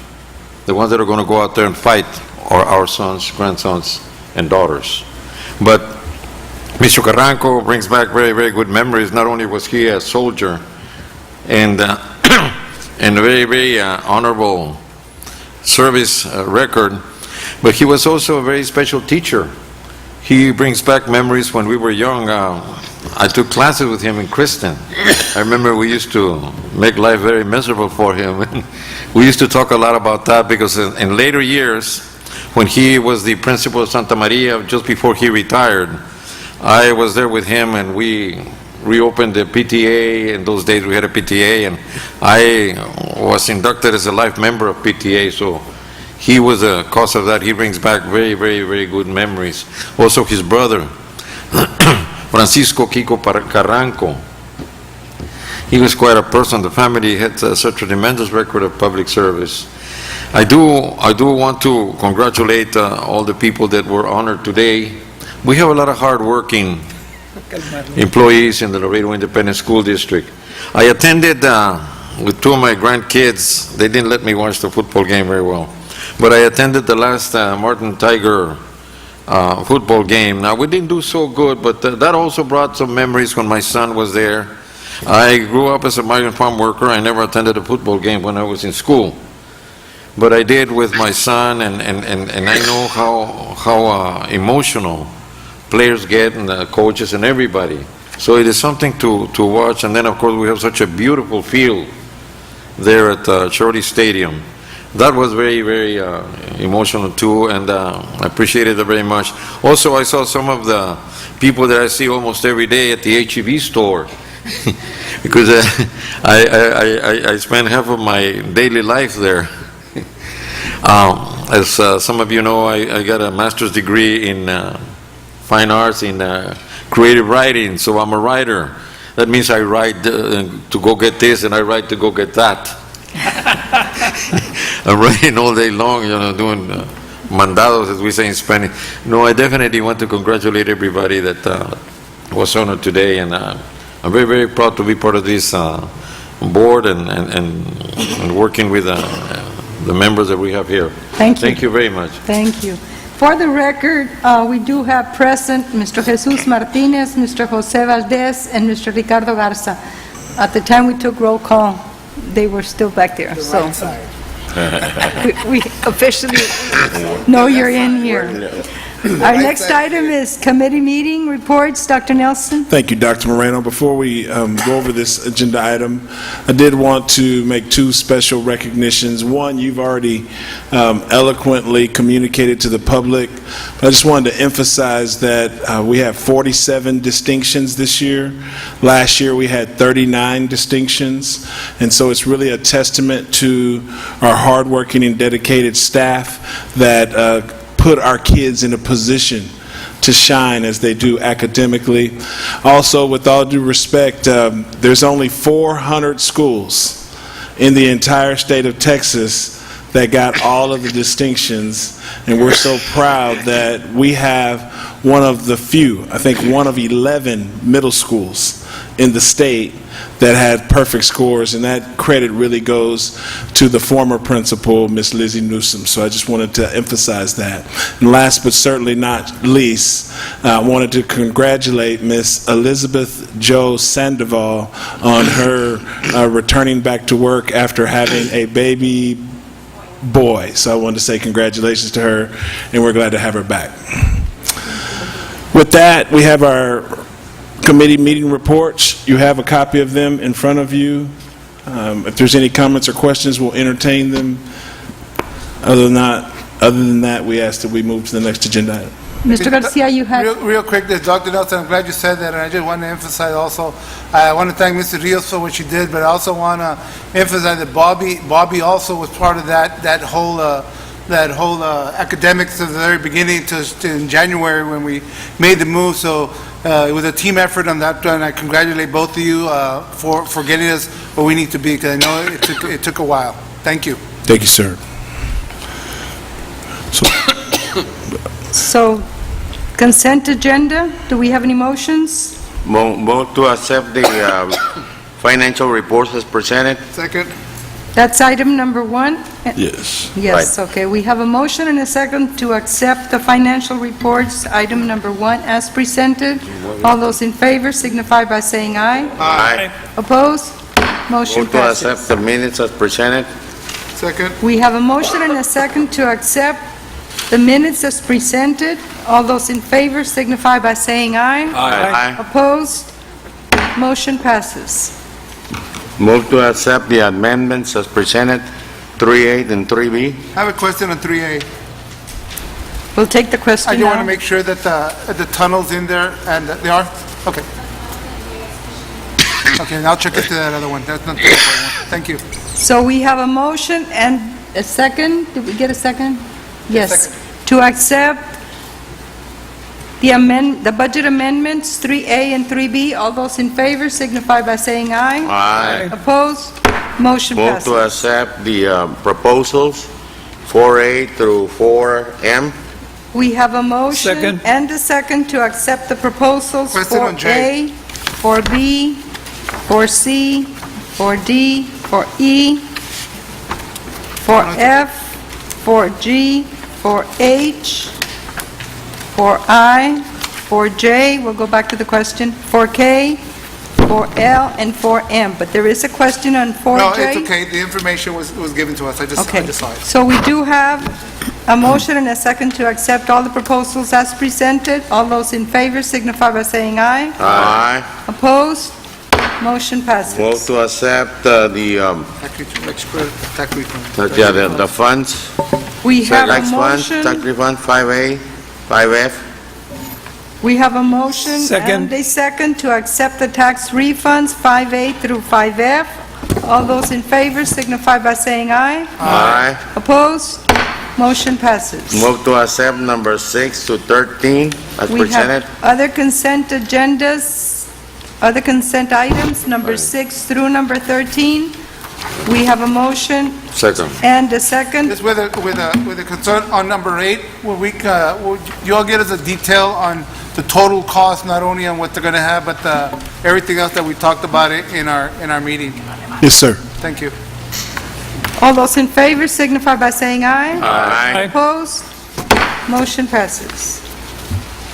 The ones that are going to go out there and fight are our sons, grandsons, and daughters. But Mr. Carranco brings back very, very good memories. Not only was he a soldier and and a very, very honorable service record, but he was also a very special teacher. He brings back memories when we were young. I took classes with him in Kristen. I remember we used to make life very miserable for him. We used to talk a lot about that because in later years, when he was the principal of Santa Maria, just before he retired, I was there with him and we reopened the PTA. In those days we had a PTA, and I was inducted as a life member of PTA, so he was the cause of that. He brings back very, very, very good memories. Also his brother, Francisco Kiko Carranco. He was quite a person. The family had such a tremendous record of public service. I do want to congratulate all the people that were honored today. We have a lot of hard-working employees in the Laredo Independent School District. I attended with two of my grandkids. They didn't let me watch the football game very well, but I attended the last Martin Tiger football game. Now, we didn't do so good, but that also brought some memories when my son was there. I grew up as a migrant farm worker. I never attended a football game when I was in school, but I did with my son, and I know how emotional players get, and the coaches and everybody. So it is something to watch. And then, of course, we have such a beautiful field there at Shorty Stadium. That was very, very emotional too, and I appreciated it very much. Also, I saw some of the people that I see almost every day at the H-E-B store, because I spend half of my daily life there. As some of you know, I got a master's degree in fine arts in creative writing, so I'm a writer. That means I write to go get this, and I write to go get that. I'm writing all day long, doing mandados, as we say in Spanish. No, I definitely want to congratulate everybody that was honored today, and I'm very, very proud to be part of this board and working with the members that we have here. Thank you. Thank you very much. Thank you. For the record, we do have present Mr. Jesus Martinez, Mr. Jose Valdez, and Mr. Ricardo Garza. At the time we took roll call, they were still back there, so we officially know you're in here. Our next item is committee meeting reports. Dr. Nelson? Thank you, Dr. Moreno. Before we go over this agenda item, I did want to make two special recognitions. One, you've already eloquently communicated to the public, but I just wanted to emphasize that we have 47 distinctions this year. Last year we had 39 distinctions, and so it's really a testament to our hardworking and dedicated staff that put our kids in a position to shine as they do academically. Also, with all due respect, there's only 400 schools in the entire state of Texas that got all of the distinctions, and we're so proud that we have one of the few, I think one of 11 middle schools in the state that had perfect scores, and that credit really goes to the former principal, Miss Lizzie Newsom. So I just wanted to emphasize that. And last but certainly not least, I wanted to congratulate Miss Elizabeth Jo Sandoval on her returning back to work after having a baby boy. So I wanted to say congratulations to her, and we're glad to have her back. With that, we have our committee meeting reports. You have a copy of them in front of you. If there's any comments or questions, we'll entertain them. Other than that, we ask that we move to the next agenda item. Mr. Garcia, you had... Real quick, Dr. Nelson, I'm glad you said that, and I just want to emphasize also, I want to thank Mr. Rios for what she did, but I also want to emphasize that Bobby also was part of that whole academics at the very beginning to in January when we made the move. So it was a team effort on that, and I congratulate both of you for getting us where we need to be, because I know it took a while. Thank you. Thank you, sir. So, consent agenda, do we have any motions? Move to accept the financial reports as presented. Second. That's item number 1? Yes. Yes, okay. We have a motion and a second to accept the financial reports, item number 1, as presented. All those in favor signify by saying aye. Aye. Opposed? Motion Move to accept passes. the minutes as presented. Second. We have a motion and a second to accept the minutes as presented. All those in favor signify by saying aye. Aye. Opposed? Motion passes. Move to accept the amendments as presented, 3A and 3B. I have a question on 3A. We'll take the I question just want to now. make sure that the tunnel's in there, and that they are? Okay. Okay, and I'll check into that other one. That's not the important one. Thank you. So we have a motion and a second. Did we get a second? Yes. To accept the budget amendments, 3A and 3B. All those in favor signify by saying aye. Aye. Opposed? Motion Move passes. to accept the proposals, 4A through 4M. We have a motion Second. and a second to accept the proposals Question for on J. A, for B, for C, for D, for E, for F, for G, for H, for I, for J, we'll go back to the question, for K, for L, and for M. But there is a question on 4J. No, it's okay. The information was given to us. I just saw it. So we do have a motion and a second to accept all the proposals as presented. All those in favor signify by saying aye. Aye. Opposed? Motion passes. Move to accept the funds. We have a Tax funds, tax motion, refund, 5A, 5F. we have a motion Second. and a second to accept the tax refunds, 5A through 5F. All those in favor signify by saying aye. Aye. Opposed? Motion passes. Move to accept number 6 to 13 as We presented. have other consent agendas, other consent items, number 6 through number 13. We have a motion Second. and a second. Just with a concern on number 8, will you all get us a detail on the total cost, not only on what they're going to have, but everything else that we talked about in our meeting? Yes, sir. Thank you. All those in favor signify by saying aye. Aye. Opposed? Motion passes.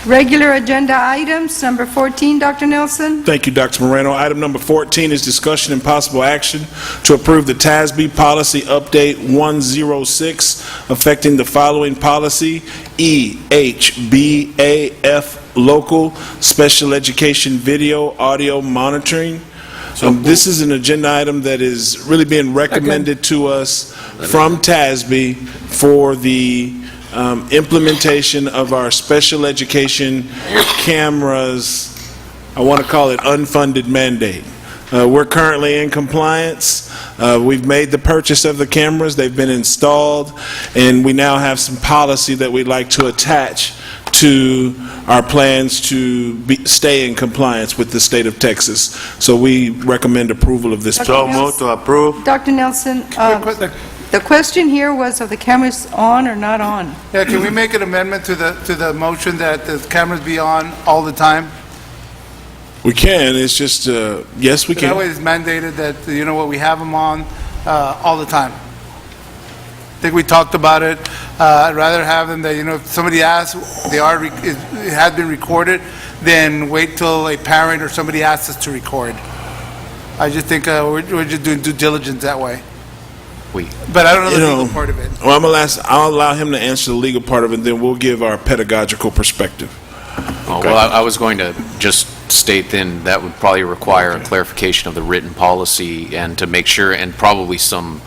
Regular agenda items, number 14, Dr. Nelson. Thank you, Dr. Moreno. Item number 14 is discussion and possible action to approve the TASB Policy Update 106 affecting the following policy: EHBAF Local Special Education Video Audio Monitoring. This is an agenda item that is really being recommended to us from TASB for the implementation of our special education cameras, I want to call it unfunded mandate. We're currently in compliance. We've made the purchase of the cameras, they've been installed, and we now have some policy that we'd like to attach to our plans to stay in compliance with the state of Texas. So we recommend approval of this. So move to approve. Dr. Nelson, the question here was, are the cameras on or not on? Yeah, can we make an amendment to the motion that the cameras be on all the time? We can, it's just, yes, we That way can. it's mandated that, we have them on all the time. I think we talked about it. I'd rather have them that, if somebody asks, it has been recorded, then wait till a parent or somebody asks us to record. I just think we're just doing due diligence that way. But I don't know the legal part of it. Well, I'll allow him to answer the legal part of it, then we'll give our pedagogical perspective. Oh, well, I was going to just state then that would probably require a clarification of the written policy and to make sure, and probably some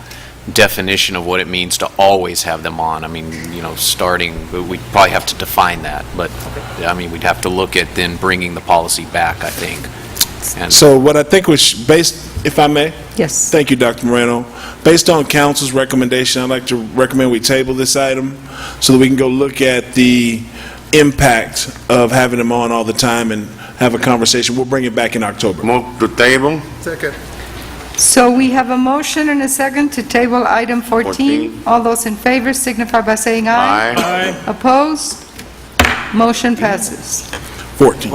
definition of what it means to always have them on. I mean, starting, we'd probably have to define that, but, we'd have to look at then bringing the policy back, I think. And So what I think was based, if I may? Yes. Thank you, Dr. Moreno. Based on council's recommendation, I'd like to recommend we table this item so that we can go look at the impact of having them on all the time and have a conversation. We'll bring it back in October. Move to table. Second. So we have a motion and a second to table item 14. All those in favor signify by saying aye. Aye. Opposed? Motion passes. 14.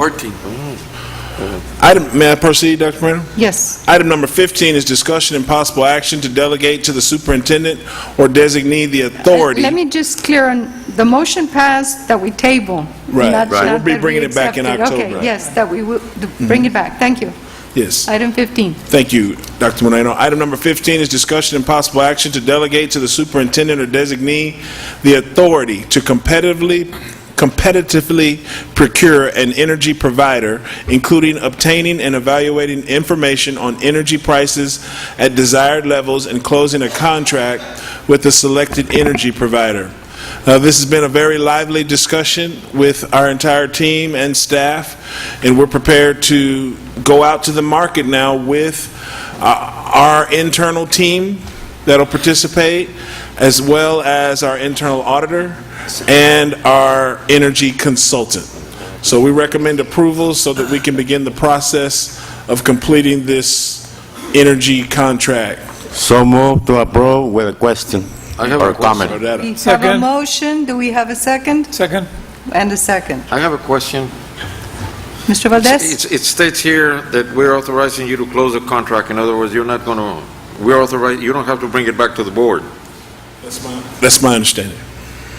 May I proceed, Dr. Moreno? Yes. Item number 15 is discussion and possible action to delegate to the superintendent or designate the authority. Let me just clear on, the motion passed that we table. Right, not- right. not We'll be that we bringing it back in accept it. October. Okay, yes, that we will bring it back. Thank you. Yes. Item 15. Thank you, Dr. Moreno. Item number 15 is discussion and possible action to delegate to the superintendent or designee the authority to competitively procure an energy provider, including obtaining and evaluating information on energy prices at desired levels and closing a contract with the selected energy provider. This has been a very lively discussion with our entire team and staff, and we're prepared to go out to the market now with our internal team that'll participate, as well as our internal auditor and our energy consultant. So we recommend approval so that we can begin the process of completing this energy contract. So move to approve with a question I have or a question. comment. We have a Second. motion. Do we have a second? Second. And a second. I have a question. Mr. Valdez? It states here that we're authorizing you to close the contract. In other words, you're not going to, we're authorized, you don't have to bring it back to the board, That's my understanding.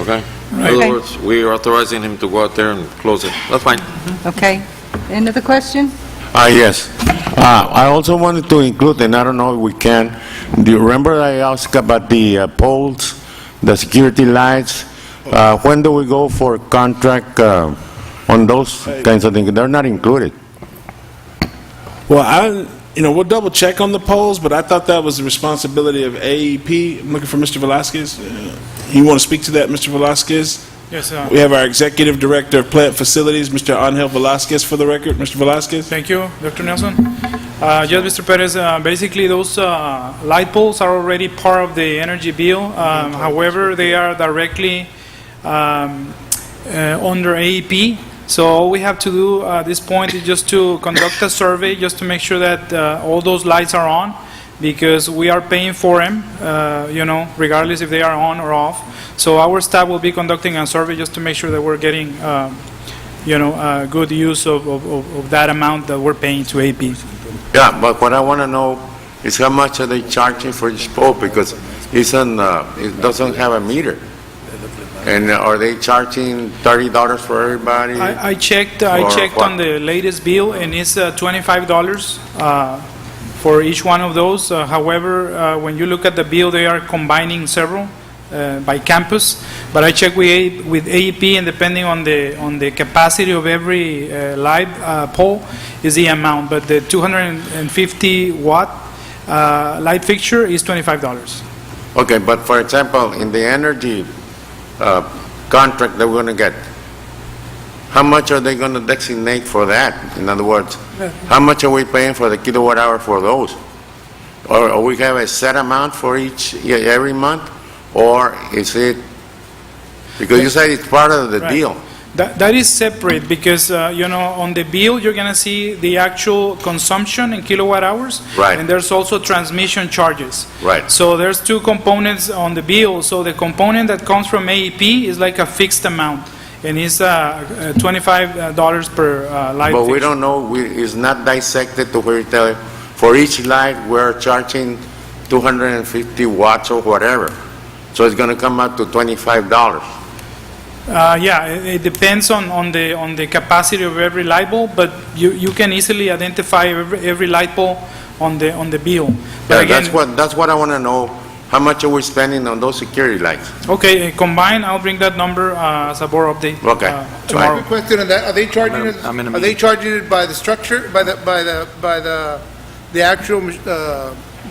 okay? In Okay. other words, we are authorizing him to go out there and close it. That's fine. Okay. End of the question? Yes. I also wanted to include, and I don't know if we can, do you remember I asked about the poles, the security lights? When do we go for contract on those kinds of things? They're not included. Well, we'll double check on the polls, but I thought that was the responsibility of AEP. I'm looking for Mr. Velasquez. You want to speak to that, Mr. Velasquez? Yes, sir. We have our Executive Director of Plant Facilities, Mr. Angel Velasquez, for the record. Mr. Velasquez? Thank you, Dr. Nelson. Yes, Mr. Perez, basically those light poles are already part of the energy bill. However, they are directly under AEP. So all we have to do at this point is just to conduct a survey, just to make sure that all those lights are on, because we are paying for them, regardless if they are on or off. So our staff will be conducting a survey just to make sure that we're getting, good use of that amount that we're paying to AP. Yeah, but what I want to know is how much are they charging for each pole? Because it doesn't have a meter. And are they charging $30 for everybody? I checked Or what? on the latest bill, and it's $25 for each one of those. However, when you look at the bill, they are combining several by campus. But I checked with AEP, and depending on the capacity of every light pole is the amount. But the 250-watt light fixture is $25. Okay, but for example, in the energy contract that we're going to get, how much are they going to designate for that? In other words, how much are we paying for the kilowatt hour for those? Or we have a set amount for every month? Or is it, because you said it's part of the Right. deal. That is separate because, on the bill, you're going to see the actual consumption in kilowatt hours. Right. And there's also transmission charges. Right. So there's two components on the bill. So the component that comes from AEP is like a fixed amount, and it's $25 per light But we fixture. don't know, it's not dissected to where you tell, for each light, we're charging 250 watts or whatever. So it's going to come out to $25. Yeah, it depends on the capacity of every light bulb, but you can easily identify every light bulb on the bill. But again, That's what I want to know. How much are we spending on those security lights? okay, combined, I'll bring that number as a board update Okay. tomorrow. Question on that, are they charging it, I'm in a are they charging it by the structure, by the actual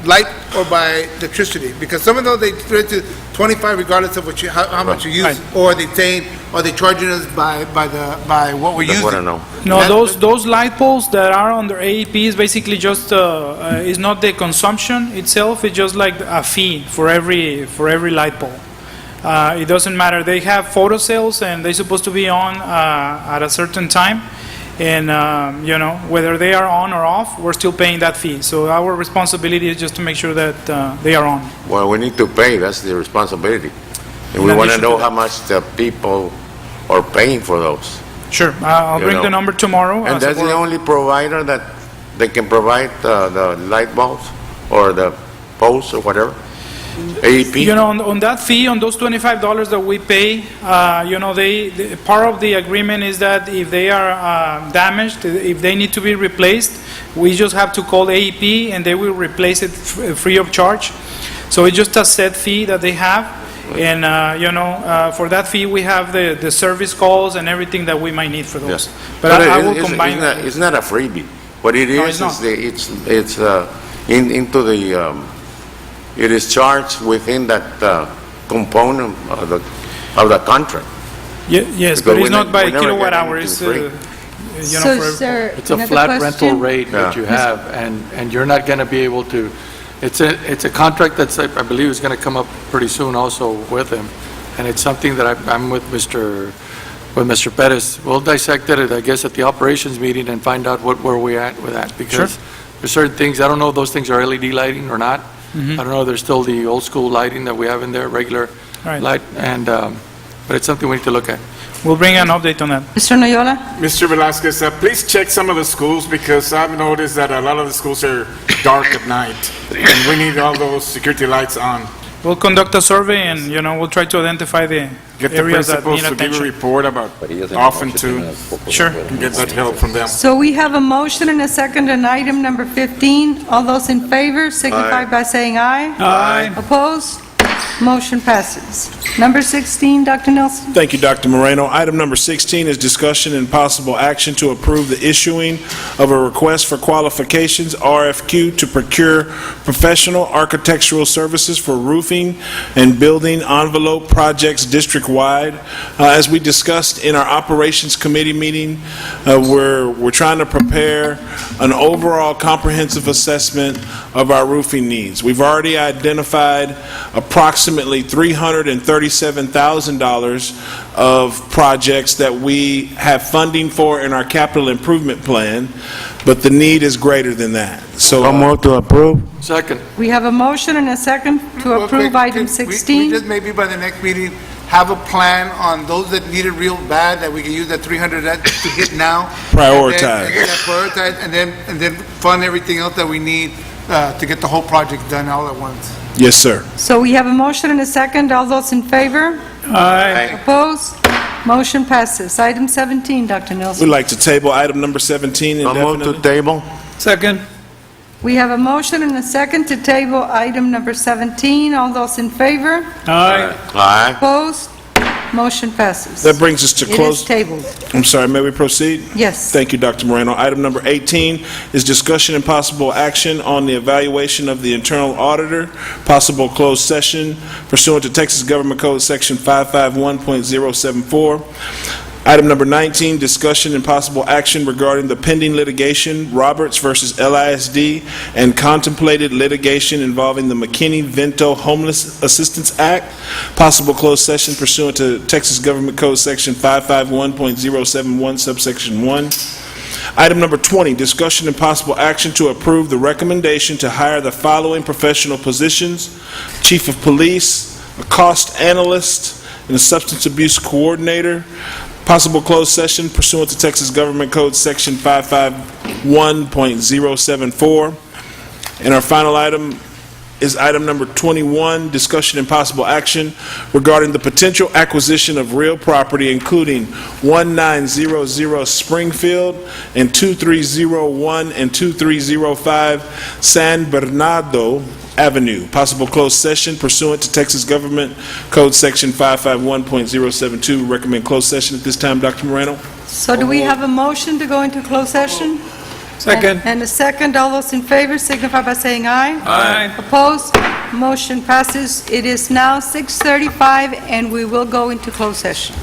light, or by electricity? Because some of those, they throw it to 25 regardless of how much you use, Right. or are they charging us by what we're That's using? what I know. No, those light poles that are under AEP is basically just, is not the consumption itself, it's just like a fee for every light pole. It doesn't matter, they have photocells and they're supposed to be on at a certain time. And, whether they are on or off, we're still paying that fee. So our responsibility is just to make sure that they are on. Well, we need to pay, that's the responsibility. And we In want to addition to know that. how much the people are paying for those. Sure, I'll You bring know. the number tomorrow. And as a that's the board- only provider that they can provide the light bulbs or the posts or whatever? AEP? You know, on that fee, on those $25 that we pay, you know, part of the agreement is that if they are damaged, if they need to be replaced, we just have to call AEP and they will replace it free of charge. So it's just a set fee that they have. And, you know, for that fee, we have the service calls and everything that we might need for those. But I will combine that. It's not a freebie. What it No, is, it's not. it's into the, it is charged within that component of the contract. Yes, Because but it's we not ne- by we never kilowatt get hour, anything it's, you know, So, for... sir, It's a another flat rental question? rate that Yeah. you have, and you're not going to be able to, it's a contract that's, I believe, is going to come up pretty soon also with them, and it's something that I'm with Mr. Perez. We'll dissect it, I guess, at the operations meeting and find out where we're at with that, because there's certain things, I don't know if those things are LED lighting or not. I don't know, there's still the old school lighting that we have in there, regular Right. light, and, but it's something we need to look at. We'll bring an update on that. Mr. Noyola? Mr. Velasquez, please check some of the schools, because I've noticed that a lot of the schools are dark at night, and we need all those security lights on. We'll conduct a survey and, you know, we'll try to identify the Get the areas that principals need to give a attention. report about often too, Sure. and get that help from them. So we have a motion and a second on item number 15. All those in favor signify by saying aye. Aye. Opposed? Motion passes. Number 16, Dr. Nelson. Thank you, Dr. Moreno. Item number 16 is discussion and possible action to approve the issuing of a request for qualifications, RFQ, to procure professional architectural services for roofing and building envelope projects district-wide. As we discussed in our Operations Committee meeting, we're trying to prepare an overall comprehensive assessment of our roofing needs. We've already identified approximately $337,000 of projects that we have funding for in our capital improvement plan, but the need is greater than that. So, One more to approve? Second. We have a motion and a second to approve item We 16. just maybe by the next meeting, have a plan on those that need it real bad, that we can use that 300 to hit now. Prioritize. Prioritize, and then fund everything else that we need to get the whole project done all at once. yes, sir. So we have a motion and a second. All those in favor? Aye. Opposed? Motion passes. Item 17, Dr. We'd Nelson. like to table item number 17 So move to indefinitely. table? Second. We have a motion and a second to table item number 17. All those in favor? Aye. Aye. Opposed? Motion passes. That brings us to It is close. tabled. I'm sorry, may we proceed? Yes. Thank you, Dr. Moreno. Item number 18 is discussion and possible action on the evaluation of the internal auditor, possible closed session pursuant to Texas Government Code Section 551.074. Item number 19, discussion and possible action regarding the pending litigation, Roberts versus LISD, and contemplated litigation involving the McKinney-Vento Homeless Assistance Act, possible closed session pursuant to Texas Government Code Section 551.071, subsection 1. Item number 20, discussion and possible action to approve the recommendation to hire the following professional positions: Chief of Police, a cost analyst, and a substance abuse coordinator. Possible closed session pursuant to Texas Government Code Section 551.074. And our final item is item number 21, discussion and possible action regarding the potential acquisition of real property, including 1900 Springfield and 2301 and 2305 San Bernardo Avenue. Possible closed session pursuant to Texas Government Code Section 551.072. Recommend closed session at this time, Dr. Moreno. So do we have a motion to go into closed session? Second. And a second. All those in favor signify by saying aye. Aye. Opposed? Motion passes. It is now 6:35, and we will go into closed session.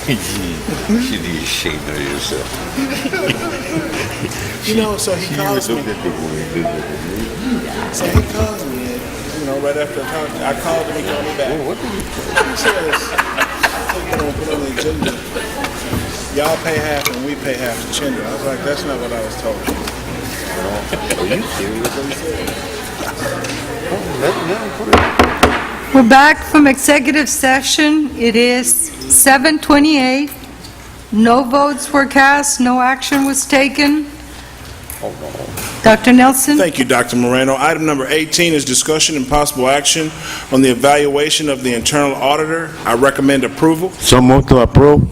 You need to shame yourself. You know, so he calls me. So he calls me, you know, right after I called him, he called me back. He says, put on the agenda. Y'all pay half and we pay half to Chandra. I was like, that's not what I was told. Are you serious? We're back from executive session. It is 7:28. No votes were cast, no action was taken. Dr. Nelson? Thank you, Dr. Moreno. Item number 18 is discussion and possible action on the evaluation of the internal auditor. I recommend approval. So move to approve.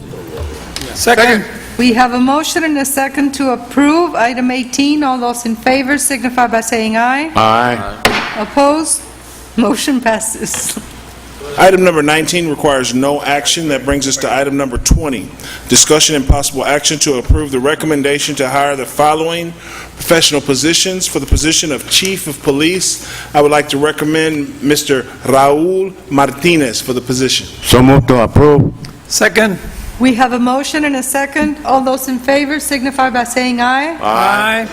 Second. We have a motion and a second to approve item 18. All those in favor signify by saying aye. Aye. Opposed? Motion passes. Item number 19 requires no action. That brings us to item number 20. Discussion and possible action to approve the recommendation to hire the following professional positions for the position of Chief of Police. I would like to recommend Mr. Raul Martinez for the position. So move to approve. Second. We have a motion and a second. All those in favor signify by saying aye. Aye.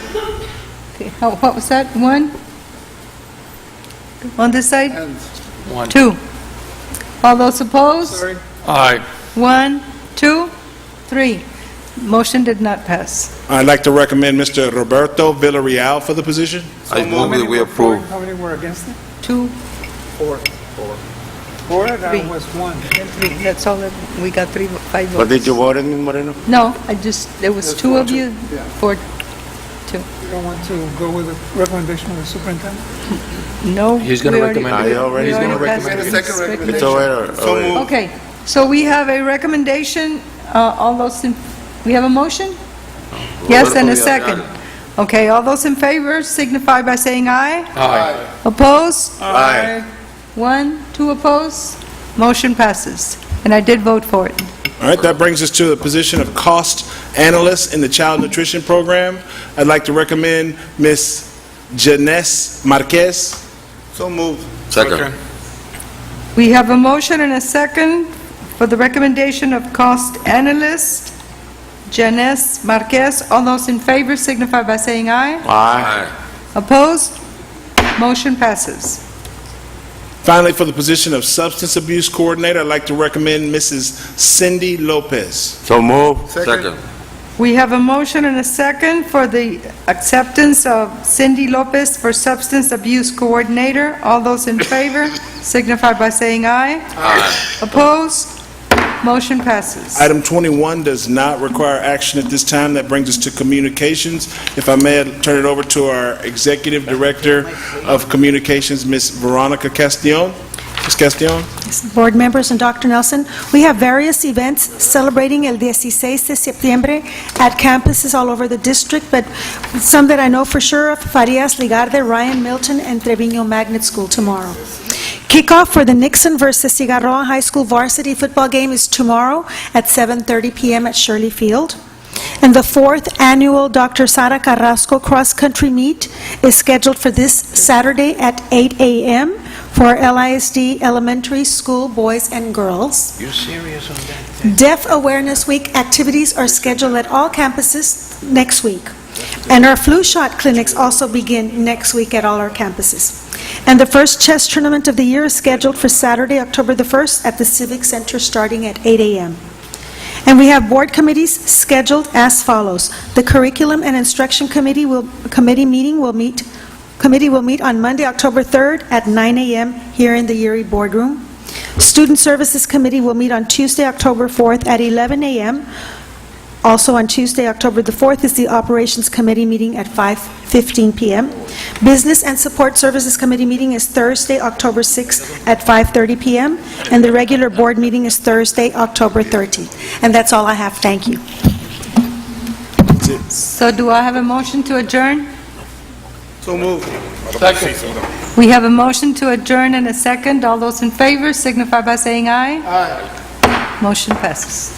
Okay, what was that? One? On this side? One. Two. All those opposed? Aye. 1, 2, 3. Motion did not pass. I'd like to recommend Mr. Roberto Villarreal for the position. I move that we approve. How many were against it? 2, 4. 4, that Three. was 1. 3. That's all that, we got 5 votes. What did you vote in, Ms. Moreno? No, there was 2 of you, 4, 2. You don't want to go with the recommendation of the superintendent? No. He's going to recommend I it. already- He's going to we already recommend passed it. Second recommendation. It's over. So moved. Okay, so we have a recommendation, all those in, we have a motion? Yes, and a second. Okay, all those in favor signify by saying aye. Aye. Opposed? Aye. 1, 2 opposed? Motion passes, and I did vote for it. All right, that brings us to the position of cost analyst in the child nutrition program. I'd like to recommend Ms. Janess Marquez. So moved. Second. We have a motion and a second for the recommendation of cost analyst, Janice Marquez. All those in favor signify by saying aye. Aye. Opposed? Motion passes. Finally, for the position of substance abuse coordinator, I'd like to recommend Mrs. Cindy Lopez. So move. Second. We have a motion and a second for the acceptance of Cindy Lopez for substance abuse coordinator. All those in favor signify by saying aye. Aye. Opposed? Motion passes. Item 21 does not require action at this time. That brings us to communications. If I may, I'd turn it over to our Executive Director of Communications, Ms. Veronica Castellon. Ms. Castellon? Board members and Dr. Nelson, we have various events celebrating el 16 de septiembre at campuses all over the district, but some that I know for sure of, Farias, Ligarde, Ryan, Milton, and Trevino Magnet School tomorrow. Kickoff for the Nixon versus Cigarroa High School varsity football game is tomorrow at 7:30 p.m. at Shirley Field. And the 4th annual Dr. Sara Carrasco cross-country meet is scheduled for this Saturday at 8 a.m. for LISD Elementary School boys and girls. You serious on that? Deaf Awareness Week activities are scheduled at all campuses next week. And our flu shot clinics also begin next week at all our campuses. And the first chess tournament of the year is scheduled for Saturday, October the 1st at the Civic Center starting at 8 a.m. And we have board committees scheduled as follows. The Curriculum and Instruction Committee will meet on Monday, October 3rd at 9 a.m. here in the Erie Boardroom. Student Services Committee will meet on Tuesday, October 4th at 11 a.m. Also on Tuesday, October the 4th is the Operations Committee meeting at 5:15 p.m. Business and Support Services Committee meeting is Thursday, October 6th at 5:30 p.m. And the regular board meeting is Thursday, October 13th. And that's all I have. Thank you. So do I have a motion to adjourn? So moved. Second. We have a motion to adjourn and a second. All those in favor signify by saying aye. Aye. Motion passes.